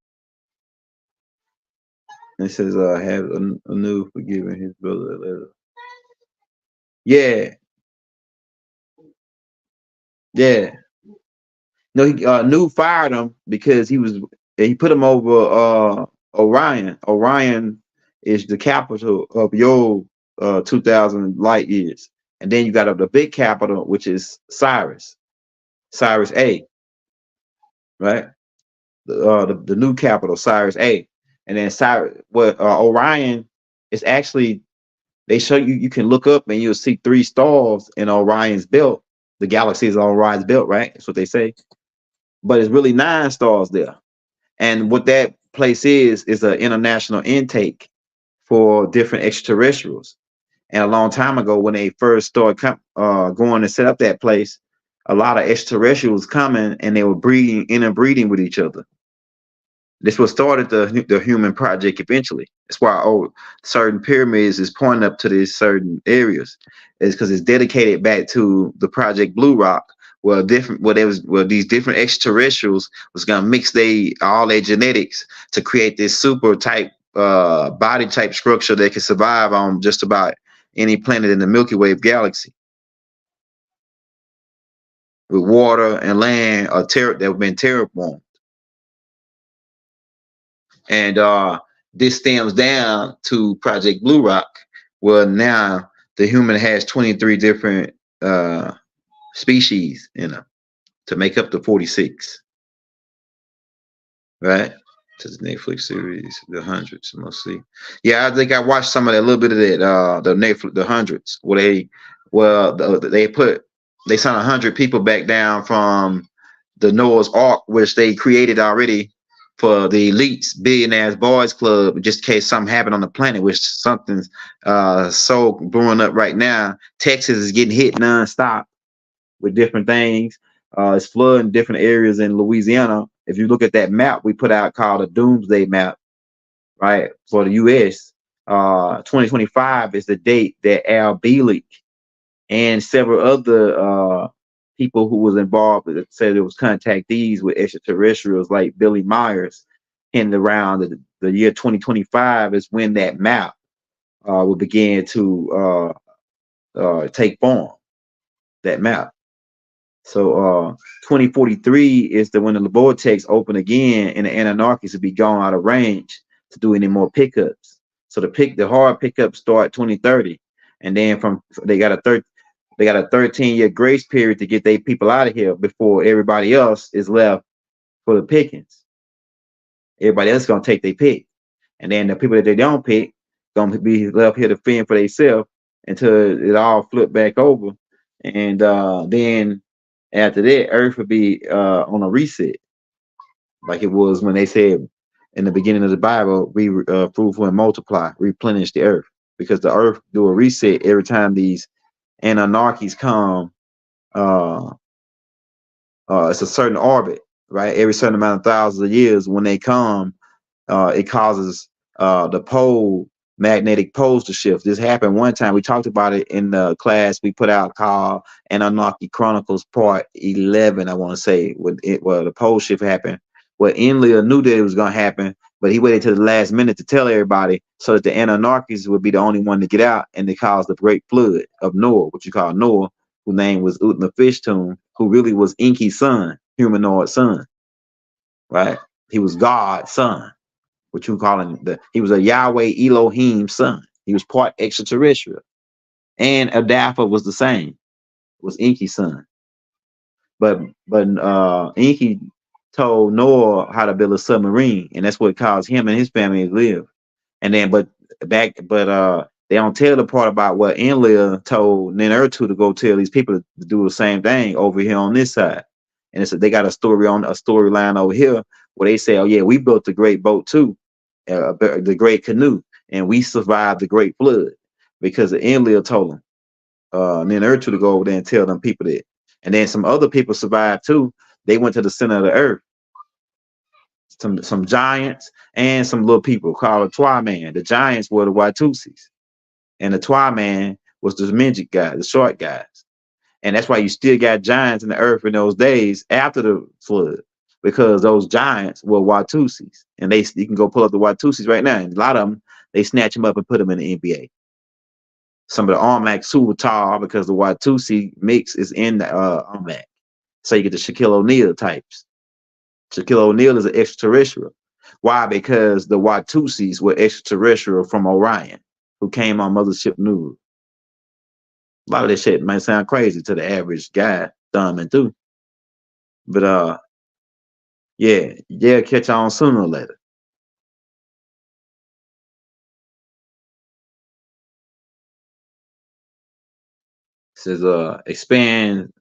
And it says, have a new forgiving his brother. Yeah, yeah. No, he Nu fired him because he put him over Orion. Orion is the capital of your 2,000 light years. And then you got the big capital, which is Cyrus A, right? The new capital, Cyrus A. And then Orion is actually, they show you can look up and you'll see three stars in Orion's belt. The galaxy is on Orion's belt, right? That's what they say. But it's really 9 stars there. And what that place is an international intake for different extraterrestrials. And a long time ago, when they first started going to set up that place, a lot of extraterrestrials coming and they were interbreeding with each other. This was started the human project eventually. That's why certain pyramids is pointing up to these certain areas, is because it's dedicated back to the Project Blue Rock, where these different extraterrestrials was gonna mix all their genetics to create this super type body type structure that can survive on just about any planet in the Milky Way galaxy, with water and land that have been terraformed. And this stems down to Project Blue Rock, where now the human has 23 different species in them to make up the 46. Right? To the Netflix series, The Hundreds, mostly. Yeah, I think I watched some of that, a little bit of that, the Netflix, The Hundreds, where they sent 100 people back down from the Noah's Ark, which they created already for the elites, billionaires, boys club, just in case something happened on the planet, which something's so blowing up right now. Texas is getting hit nonstop with different things. It's flooding different areas in Louisiana. If you look at that map we put out called a Doomsday map, right, for the U.S., 2025 is the date that Bale and several other people who was involved said it was contactees with extraterrestrials like Billy Myers, and around the year 2025 is when that map will begin to take form, that map. So 2043 is when the vortex open again and the Anarchies will be gone out of range to do any more pickups. So the hard pickups start 2030, and then they got a 13-year grace period to get their people out of here before everybody else is left for the pickings. Everybody else is gonna take their pick, and then the people that they don't pick gonna be left here to fend for themselves until it all flip back over, and then after that, Earth would be on a reset, like it was when they said in the beginning of the Bible, "We fruitful and multiply, replenish the Earth," because the Earth do a reset every time these anarchies come. It's a certain orbit, right? Every certain amount of thousands of years, when they come, it causes the pole magnetic poles to shift. This happened one time. We talked about it in the class we put out called Anunnaki Chronicles Part 11, I want to say, when the pole shift happened. Well, Enlil knew that it was going to happen, but he waited till the last minute to tell everybody so that the Anunnakis would be the only one to get out, and they caused the great flood of Noah, what you call Noah, whose name was Utna Fishtomb, who really was Enki's son, humanoid son, right? He was God's son. What you calling he was a Yahweh Elohim son. He was part extraterrestrial. And Adafa was the same, was Enki's son. But Enki told Noah how to build a submarine, and that's what caused him and his family to live. And then they don't tell the part about what Enlil told Nannar to go tell these people to do the same thing over here on this side. And it's they got a storyline over here where they say, oh yeah, we built the great boat too. The great canoe, and we survived the great flood because the Enlil told them, Nannar to go over there and tell them people that. And then some other people survived too. They went to the center of the earth. Some giants and some little people called the Twa Man. The giants were the Watusis, and the Twa Man was the midget guy, the short guys. And that's why you still got giants in the earth in those days after the flood, because those giants were Watusis, and you can go pull up the Watusis right now, and a lot of them they snatch them up and put them in the NBA. Some of the Armac super tall because the Watusi mix is in the Armac, so you get the Shaquille O'Neal types. Shaquille O'Neal is an extraterrestrial. Why? Because the Watusis were extraterrestrial from Orion, who came on Mothership News. A lot of this shit might sound crazy to the average guy, thumb and through. But yeah, catch on sooner or later. It says expand.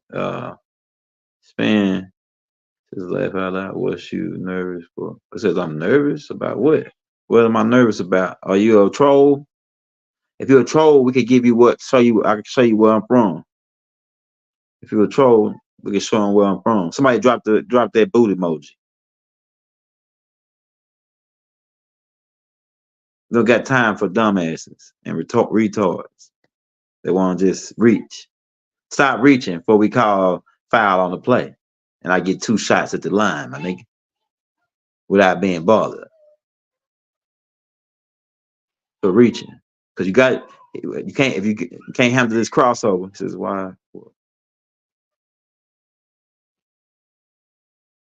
Says laugh out loud. What's you nervous for? It says I'm nervous about what? What am I nervous about? Are you a troll? If you're a troll, we could give you I can show you where I'm from. If you're a troll, we can show them where I'm from. Somebody drop that boot emoji. We don't got time for dumbasses and retards. They want to just reach. Stop reaching before we call foul on the play. And I get 2 shots at the line, my nigga, without being bothered. For reaching. Because you can't handle this crossover. He says, why?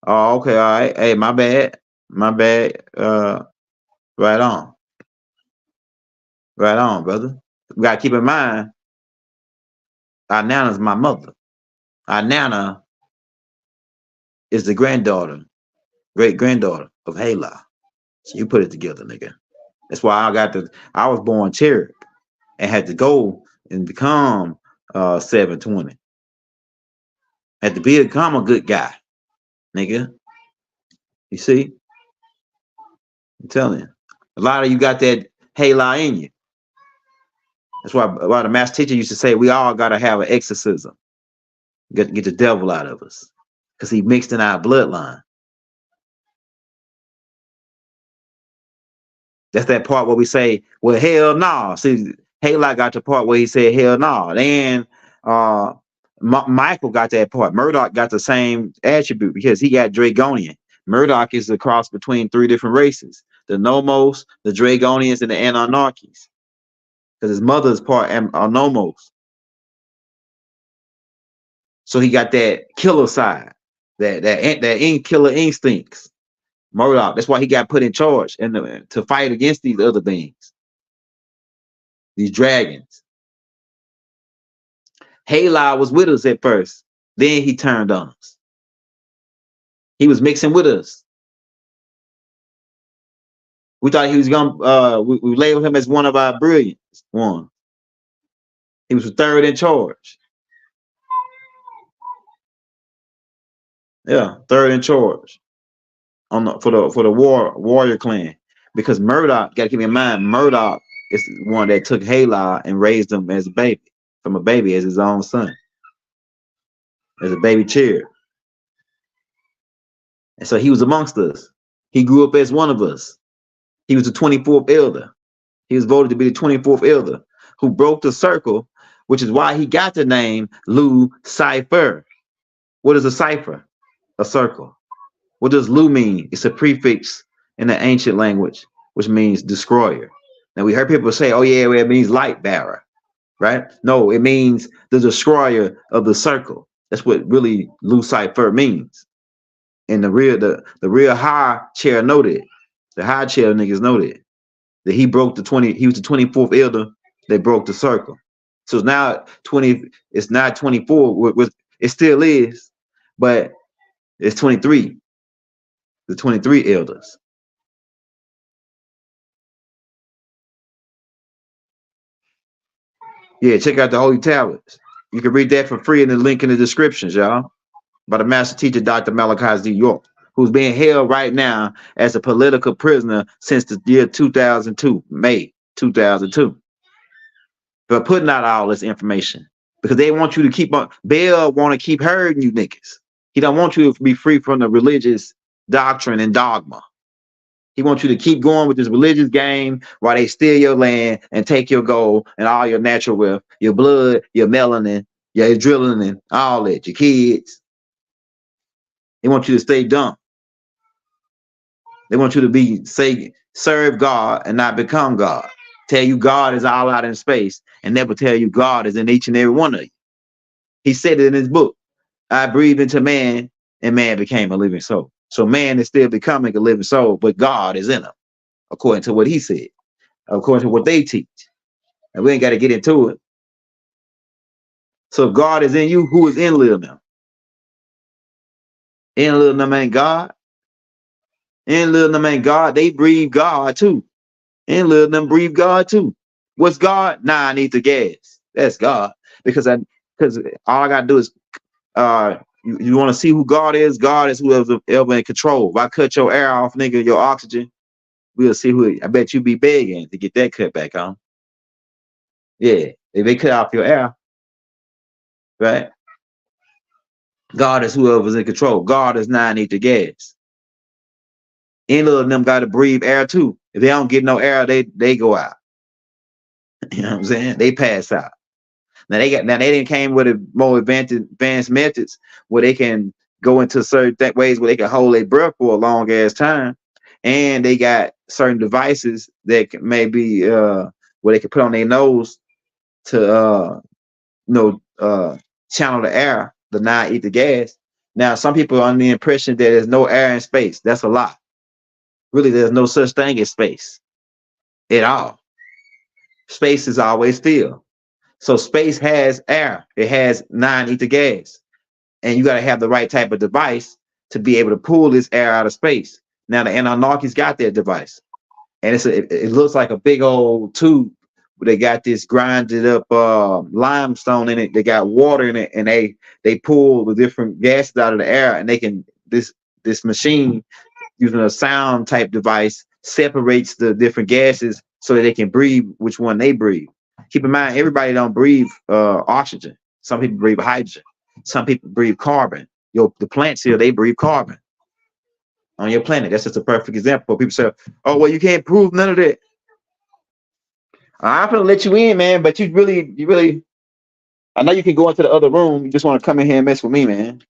Oh, okay, all right. Hey, my bad. Right on. Right on, brother. We gotta keep in mind, our Nana's my mother. Our Nana is the great granddaughter of Hala. So you put it together, nigga. That's why I was born cherub and had to go and become 720. Had to become a good guy, nigga. You see? I'm telling you. A lot of you got that Hala in you. That's why the master teacher used to say we all gotta have an exorcism. Get the devil out of us. Because he mixed in our bloodline. That's that part where we say, well, hell no. Nah. See, Hala got the part where he said hell no. Nah. Then Michael got that part. Murdoch got the same attribute because he got Dragonian. Murdoch is the cross between 3 different races: the Nomos, the Dragonians, and the Anunnakis. Because his mother's part Nomos. So he got that killer side, that killer instincts. Murdoch. That's why he got put in charge and to fight against these other beings, these dragons. Hala was with us at first. Then he turned on us. He was mixing with us. We thought he was gonna. We labeled him as one of our brilliant ones. He was 3rd in charge. Yeah, 3rd in charge for the warrior clan. Because Murdoch, got to keep in mind, Murdoch is the one that took Hala and raised him as a baby, from a baby as his own son, as a baby cherub. And so he was amongst us. He grew up as one of us. He was the 24th elder. He was voted to be the 24th elder who broke the circle, which is why he got the name Lucifer. What is a cipher? A circle. What does Lu mean? It's a prefix in the ancient language, which means destroyer. Now we heard people say, oh yeah, well, it means light bearer, right? No, it means the destroyer of the circle. That's what really Lucifer means. And the real high chair noted, the high chair niggas noted that he broke the 20, he was the 24th elder that broke the circle. So it's now 20, it's not 24, it still is, but it's 23, the 23 elders. Yeah, check out the Holy Tablets. You can read that for free in the link in the descriptions, y'all, by the master teacher, Dr. Malachi Z York, who's being held right now as a political prisoner since the year 2002, May 2002, for putting out all this information because they want you to keep on. Bale want to keep herding you niggas. He don't want you to be free from the religious doctrine and dogma. He wants you to keep going with this religious game while they steal your land and take your gold and all your natural wealth, your blood, your melanin, your adrenaline, all that, your kids. They want you to stay dumb. They want you to serve God and not become God. Tell you God is all out in space and never tell you God is in each and every one of you. He said it in his book. I breathed into man and man became a living soul. So man is still becoming a living soul, but God is in him, according to what he said, according to what they teach. And we ain't got to get into it. So if God is in you, who is in little them? In little them ain't God. In little them ain't God. They breathe God too. In little them breathe God too. What's God? Nah, I need the gas. That's God. Because all I gotta do is you want to see who God is? God is whoever's ever in control. If I cut your air off, nigga, your oxygen, we'll see who. I bet you be begging to get that cut back on. Yeah, if they cut off your air, right? God is whoever's in control. God is not need the gas. Any of them got to breathe air too. If they don't get no air, they go out. You know what I'm saying? They pass out. Now they didn't came with more advanced methods where they can go into certain ways where they can hold their breath for a long ass time, and they got certain devices that maybe where they can put on their nose to channel the air, to not eat the gas. Now some people are under the impression that there's no air in space. That's a lie. Really, there's no such thing as space at all. Space is always filled. So space has air. It has non-ether gas. And you got to have the right type of device to be able to pull this air out of space. Now the Anunnakis got that device. And it looks like a big old tube. They got this grinded up limestone in it. They got water in it, and they pull the different gases out of the air, and they can this machine using a sound type device separates the different gases so that they can breathe which one they breathe. Keep in mind, everybody don't breathe oxygen. Some people breathe hydrogen. Some people breathe carbon. The plants here, they breathe carbon on your planet. That's just a perfect example. People say, oh, well, you can't prove none of that. I'm gonna let you in, man, but you really, I know you can go into the other room. You just want to come in here and mess with me, man.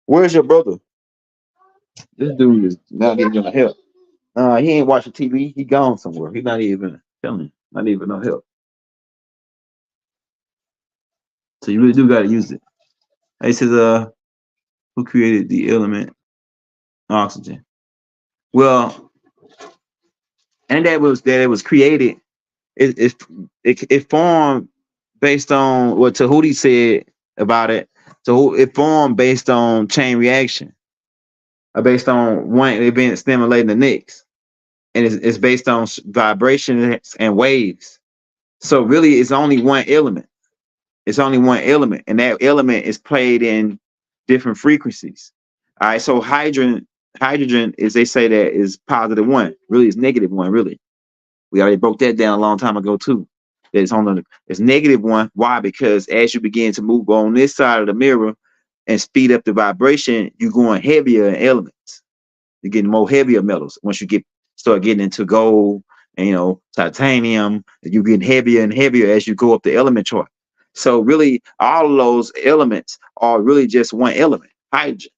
Where's your brother? This dude is not even gonna help. He ain't watching TV. He gone somewhere. He's not even telling. Not even no help. So you really do gotta use it. He says, who created the element oxygen? Well, and that it was created. It formed based on what Tahuti said about it. So it formed based on chain reaction, or based on one event stimulating the next, and it's based on vibrations and waves. So really, it's only one element. It's only one element, and that element is played in different frequencies. All right, so hydrogen is, they say, that is +1. Really, it's -1. Really, we already broke that down a long time ago too. It's -1. Why? Because as you begin to move on this side of the mirror and speed up the vibration, you're going heavier in elements. You're getting more heavier metals once you start getting into gold and titanium. You getting heavier and heavier as you go up the element chart. So really, all of those elements are really just one element, hydrogen.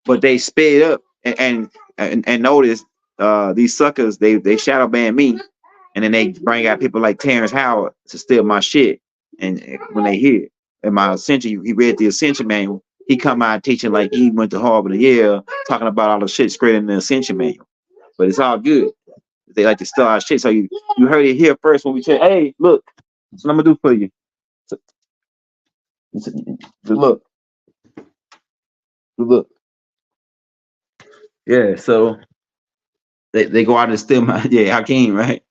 But they sped up and notice these suckers, they shadow ban me, and then they bring out people like Terrence Howard to steal my shit. And when they hear it, in my Ascension, he read the Ascension manual. He come out teaching like he went to Harvard or Yale, talking about all the shit straight in the Ascension manual. But it's all good. They like to steal our shit. So you heard it here first when we said, "Hey, look, that's what I'm gonna do for you." So, look, look. Yeah. So they go out and steal my Hakeem, right?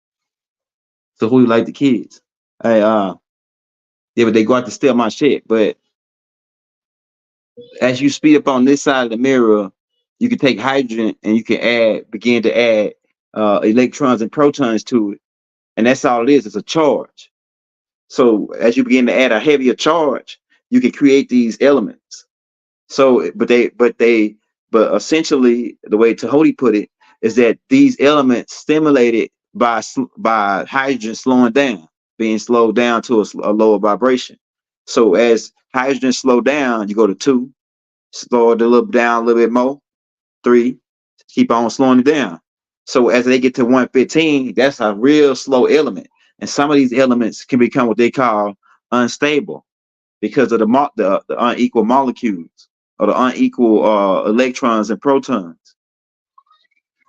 So who like the kids? Hey, yeah, but they go out to steal my shit. But as you speed up on this side of the mirror, you can take hydrogen and you can begin to add electrons and protons to it, and that's all it is. It's a charge. So as you begin to add a heavier charge, you can create these elements. So, but essentially, the way Tahoti put it is that these elements stimulated by hydrogen slowing down, being slowed down to a lower vibration. So as hydrogen slow down, you go to 2, slow it a little down a little bit more, 3, keep on slowing it down. So as they get to 115, that's a real slow element. And some of these elements can become what they call unstable because of the unequal molecules or the unequal electrons and protons.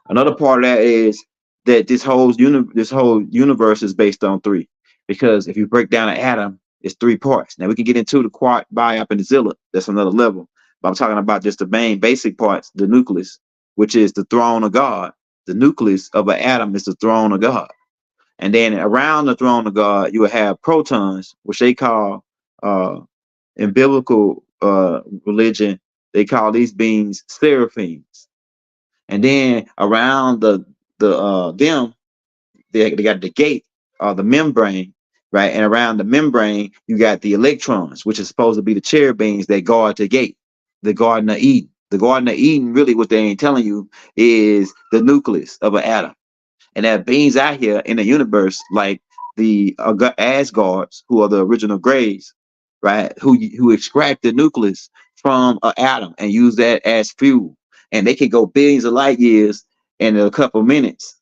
Another part of that is that this whole universe is based on 3, because if you break down an atom, it's 3 parts. Now we can get into the quark, biop, and the zilla. That's another level. But I'm talking about just the main basic parts, the nucleus, which is the throne of God. The nucleus of an atom is the throne of God. And then around the throne of God, you will have protons, which they call in biblical religion, they call these beings seraphims. And then around them, they got the gate or the membrane, right? And around the membrane, you got the electrons, which is supposed to be the cherubims that guard the gate, the Garden of Eden. The Garden of Eden, really, what they ain't telling you is the nucleus of an atom. And there are beings out here in the universe, like the Asgards, who are the original Greys, right? Who extract the nucleus from an atom and use that as fuel, and they can go billions of light years in a couple of minutes.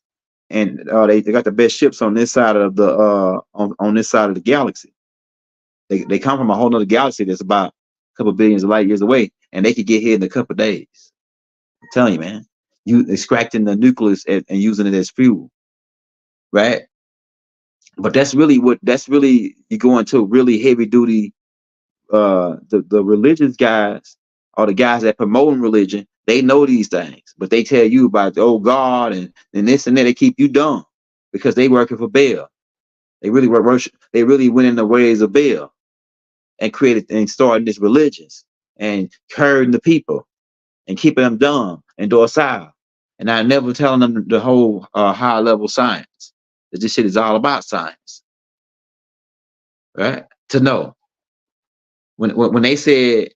And they got the best ships on this side of the on this side of the galaxy. They come from a whole other galaxy that's about a couple of billions of light years away, and they could get here in a couple of days. I'm telling you, man. You extracting the nucleus and using it as fuel, right? But that's really you go into really heavy duty. The religious guys or the guys that promoting religion, they know these things, but they tell you about God and this and that. They keep you dumb because they working for Bale. They really worship. They really went in the ways of Bale and created and started this religions and herding the people and keeping them dumb and docile. And I never telling them the whole high level science. That this shit is all about science, right? To know when they said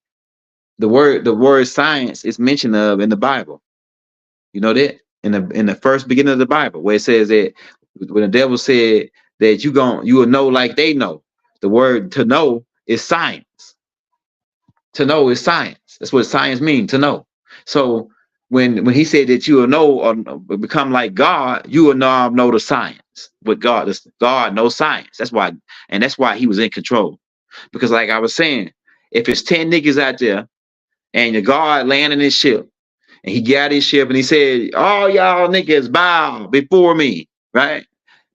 the word science is mentioned of in the Bible, you know that in the first beginning of the Bible, where it says that when the devil said that you will know like they know, the word to know is science. To know is science. That's what science means, to know. So when he said that you will know or become like God, you will know the science. But God knows science. That's why he was in control. Because like I was saying, if it's 10 niggas out there and the God landing his ship, and he got his ship and he said, all y'all niggas bow before me, right?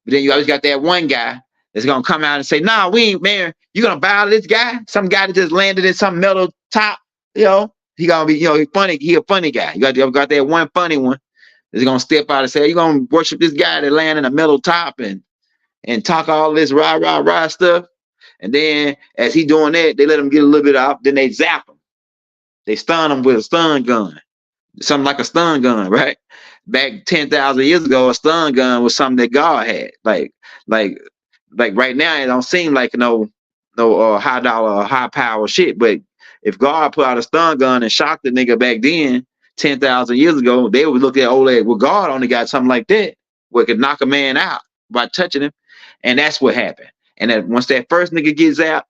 But then you always got that one guy that's gonna come out and say, nah, we ain't, man, you gonna bow to this guy? Some guy that just landed in some metal top, he gonna be, he funny, he a funny guy. You got that one funny one that's gonna step out and say, you gonna worship this guy that land in a metal top and talk all this rah stuff. And then as he doing that, they let him get a little bit off, then they zap him. They stun him with a stun gun. Something like a stun gun, right? Back 10,000 years ago, a stun gun was something that God had. Like right now, it don't seem like no high dollar, high power shit. But if God put out a stun gun and shocked the nigga back then, 10,000 years ago, they would look at Oleg. Well, God only got something like that. what could knock a man out by touching him, and that's what happened. And then once that first nigga gets zapped,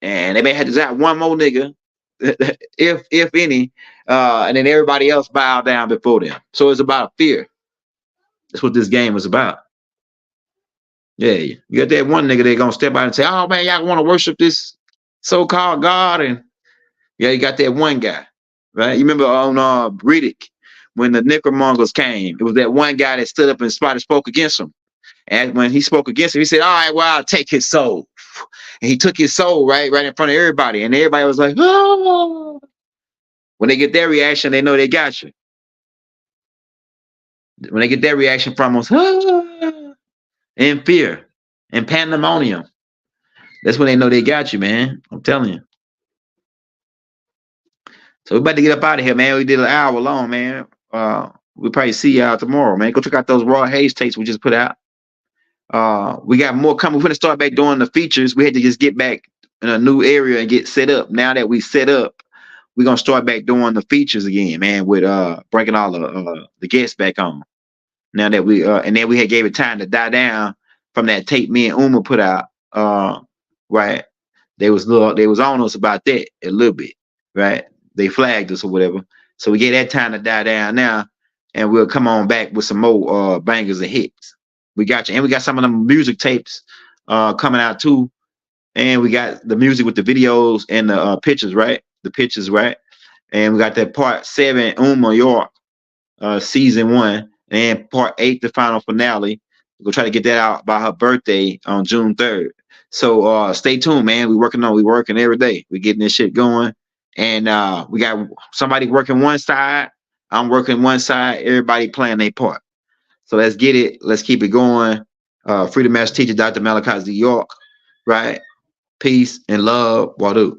and they may have to zap one more nigga, if any, and then everybody else bow down before them. So it's about fear. That's what this game was about. Yeah, you got that one nigga that gonna step out and say, "Oh man, y'all want to worship this so-called God?" And yeah, you got that one guy, right? You remember on Riddick when the necromongers came? It was that one guy that stood up and spoke against him. And when he spoke against him, he said, "All right, well, I'll take his soul." And he took his soul right in front of everybody, and everybody was like, "Oh!" When they get their reaction, they know they got you. When they get that reaction from us, "Ah!" in fear and pandemonium, that's when they know they got you, man. I'm telling you. So we're about to get up out of here, man. We did an hour long, man. We'll probably see y'all tomorrow, man. Go check out those Raw Hayes tapes we just put out. We got more coming. We're gonna start back doing the features. We had to just get back in a new area and get set up. Now that we set up, we're gonna start back doing the features again, man, with bringing all the guests back on. Now that we and then we had gave it time to die down from that tape me and Uma put out. Right. They was on us about that a little bit, right? They flagged us or whatever. So we gave that time to die down now, and we'll come on back with some more bangers and hits. We got you. And we got some of them music tapes coming out too. And we got the music with the videos and the pictures, right? The pictures, right? And we got that part 7, Uma York, season 1, and part 8, the final finale. We'll try to get that out by her birthday on June 3rd. So stay tuned, man. We working every day. We getting this shit going. And we got somebody working one side. I'm working one side. Everybody playing their part. So let's get it. Let's keep it going. Freedom Master Teacher, Dr. Malachi Z York, right? Peace and love. Wadu.